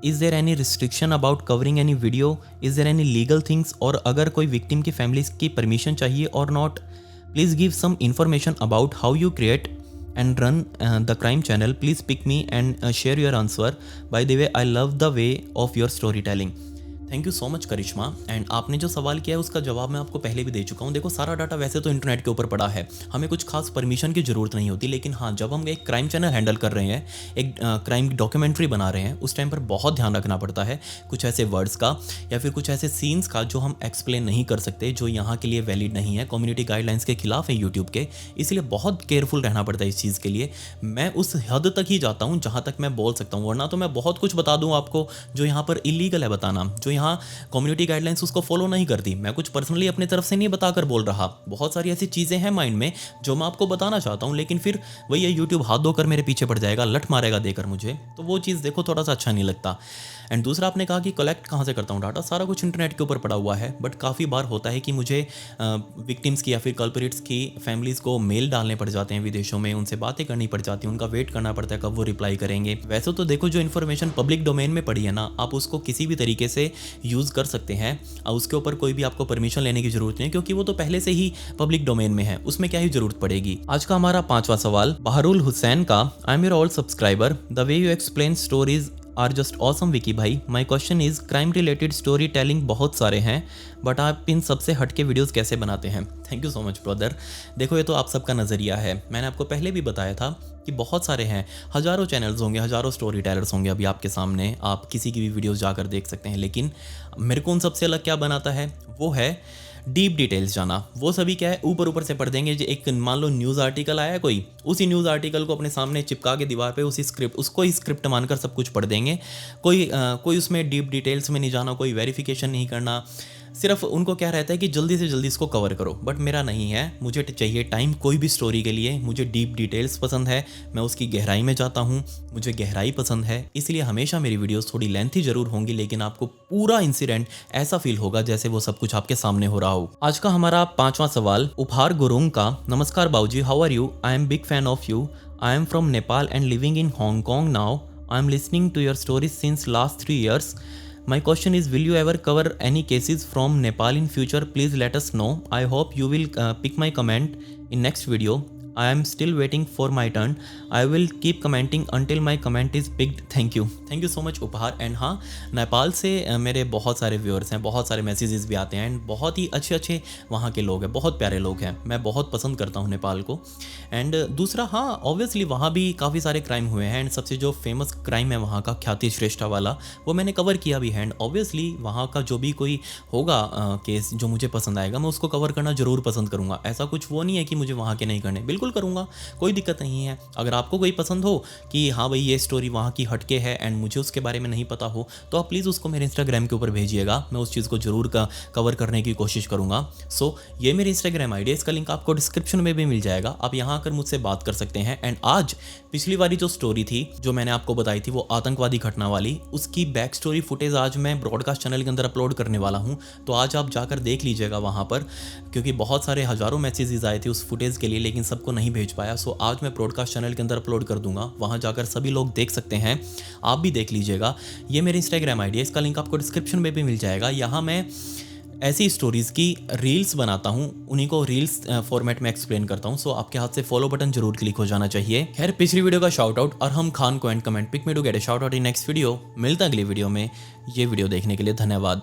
Is there any restriction about covering any video? Is there any legal things? और अगर कोई victim की families की permission चाहिए or not? Please give some information about how you create and run the crime channel. Please pick me and share your answer. By the way, I love the way of your storytelling. Thank you so much Karishma. And आपने जो सवाल किया है उसका जवाब मैं आपको पहले भी दे चुका हूँ। देखो, सारा डाटा वैसे तो इंटरनेट के ऊपर पड़ा है, हमें कुछ खास परमिशन की ज़रूरत नहीं होती, लेकिन हाँ, जब हम एक क्राइम चैनल हैंडल कर रहे हैं, एक क्राइम डॉक्यूमेंट्री बना रहे हैं, उस टाइम पर बहुत ध्यान रखना पड़ता है कुछ ऐसे वर्ड्स का या फिर कुछ ऐसे सीन्स का जो हम एक्सप्लेन नहीं कर सकते, जो यहाँ के लिए वैलिड नहीं है, कम्युनिटी गाइडलाइंस के खिलाफ है यूट्यूब के, इसलिए बहुत केयरफुल रहना पड़ता है इस चीज़ के लिए। मैं उस हद तक ही जाता हूँ जहाँ तक मैं बोल सकता हूँ, वरना तो मैं बहुत कुछ बता दूँ आपको जो यहाँ पर इलीगल है बताना, जो यहाँ कम्युनिटी गाइडलाइंस उसको फॉलो नहीं करती। मैं कुछ पर्सनली अपनी तरफ से नहीं बताकर बोल रहा, बहुत सारी ऐसी चीज़ें हैं माइंड में जो मैं आपको बताना चाहता हूँ, लेकिन फिर वही है, यूट्यूब हाथ धोकर मेरे पीछे पड़ जाएगा, लठ मारेगा देकर मुझे, तो वो चीज़ देखो थोड़ा सा अच्छा नहीं लगता। एंड दूसरा, आपने कहा कि कलेक्ट कहाँ से करता हूँ डाटा, सारा कुछ इंटरनेट के ऊपर पड़ा हुआ है, बट काफ़ी बार होता है कि मुझे विक्टिम्स की या फिर कल्परेट्स की फैमिलीज़ को मेल डालने पड़ जाते हैं विदेशों में, उनसे बातें करनी पड़ जाती हैं, उनका वेट करना पड़ता है कब वो रिप्लाई करेंगे। वैसे तो देखो, जो इन्फॉर्मेशन पब्लिक डोमेन में पड़ी है ना, आप उसको किसी भी तरीके से यूज़ कर सकते हैं, उसके ऊपर कोई भी आपको परमिशन लेने की जरूरत नहीं है, क्योंकि वो तो पहले से ही पब्लिक डोमेन में है, उसमें क्या ही जरूरत पड़ेगी। आज का हमारा पांचवा सवाल बहरुल हुसैन का। I am your old subscriber, the way you explain stories are just awesome Vicky भाई। My question is, crime related story telling बहुत सारे हैं, बट आप इन सबसे हटके वीडियोस कैसे बनाते हैं? Thank you so much brother. देखो, ये तो आप सबका नज़रिया है, मैंने आपको पहले भी बताया था कि बहुत सारे हैं, हज़ारों चैनल्स होंगे, हज़ारों स्टोरी टेलर्स होंगे अभी आपके सामने, आप किसी की भी वीडियोस जाकर देख सकते हैं, लेकिन मेरे को उन सबसे अलग क्या बनाता है, वो है डीप डिटेल्स जाना। वो सभी क्या है, ऊपर ऊपर से पढ़ देंगे। जो एक मान लो न्यूज़ आर्टिकल आया कोई, उसी न्यूज़ आर्टिकल को अपने सामने चिपका के दीवार पे उसी स्क्रिप्ट, उसको ही स्क्रिप्ट मानकर सब कुछ पढ़ देंगे। कोई उसमें डीप डिटेल्स में नहीं जाना, कोई वेरिफिकेशन नहीं करना, सिर्फ उनको क्या रहता है कि जल्दी से जल्दी इसको कवर करो। बट मेरा नहीं है, मुझे चाहिए टाइम कोई भी स्टोरी के लिए, मुझे डीप डिटेल्स पसंद है, मैं उसकी गहराई में जाता हूँ, मुझे गहराई पसंद है, इसलिए हमेशा मेरी वीडियोस थोड़ी लेंथी जरूर होंगी, लेकिन आपको पूरा इंसिडेंट ऐसा फील होगा जैसे वो सब कुछ आपके सामने हो रहा हो। आज का हमारा पांचवा सवाल उपहार गुरुंग का। नमस्कार बाबूजी, how are you? I am big fan of you. I am from Nepal and living in Hong Kong now. I am listening to your stories since last 3 years. My question is, will you ever cover any cases from Nepal in future? Please let us know. I hope you will pick my comment in next video. I am still waiting for my turn. I will keep commenting until my comment is picked. Thank you. Thank you so much उपहार। एंड हाँ, नेपाल से मेरे बहुत सारे व्यूअर्स हैं, बहुत सारे मैसेजेस भी आते हैं, एंड बहुत ही अच्छे अच्छे वहाँ के लोग हैं, बहुत प्यारे लोग हैं, मैं बहुत पसंद करता हूँ नेपाल को। एंड दूसरा, हाँ ऑब्वियसली वहाँ भी काफ़ी सारे क्राइम हुए हैं, एंड सबसे जो फेमस क्राइम है वहाँ का, ख्याति श्रेष्ठा वाला, वो मैंने कवर किया भी है। एंड ऑब्वियसली वहाँ का जो भी कोई होगा केस जो मुझे पसंद आएगा, मैं उसको कवर करना ज़रूर पसंद करूँगा। ऐसा कुछ वो नहीं है कि मुझे वहाँ के नहीं करने, बिल्कुल करूँगा, कोई दिक्कत नहीं है। अगर आपको कोई पसंद हो कि हाँ भाई ये स्टोरी वहाँ की हटके है एंड मुझे उसके बारे में नहीं पता हो, तो आप प्लीज़ उसको मेरे इंस्टाग्राम के ऊपर भेजिएगा, मैं उस चीज़ को ज़रूर कवर करने की कोशिश करूँगा। सो ये मेरी इंस्टाग्राम आईडी है, इसका लिंक आपको डिस्क्रिप्शन में भी मिल जाएगा, आप यहाँ आकर मुझसे बात कर सकते हैं। एंड आज पिछली वाली जो स्टोरी थी जो मैंने आपको बताई थी, वो आतंकवादी घटना वाली, उसकी बैक स्टोरी फुटेज आज मैं ब्रॉडकास्ट चैनल के अंदर अपलोड करने वाला हूँ, तो आज आप जाकर देख लीजिएगा वहाँ पर, क्योंकि बहुत सारे हज़ारों मैसेजेस आए थे उस फुटेज के लिए, लेकिन सबको नहीं भेज पाया। सो आज मैं ब्रॉडकास्ट चैनल के अंदर अपलोड कर दूंगा, वहाँ जाकर सभी लोग देख सकते हैं, आप भी देख लीजिएगा। ये मेरी इंस्टाग्राम आईडी है, इसका लिंक आपको डिस्क्रिप्शन में भी मिल जाएगा। यहाँ मैं ऐसी स्टोरीज़ की रील्स बनाता हूँ, उन्हीं को रील्स फॉर्मेट में एक्सप्लेन करता हूँ। सो आपके हाथ से फॉलो बटन जरूर क्लिक हो जाना चाहिए। खैर, पिछली वीडियो का शाउट आउट और हम खान को and comment pick me to get a shout out in next video. मिलता है अगली वीडियो में। ये वीडियो देखने के लिए धन्यवाद।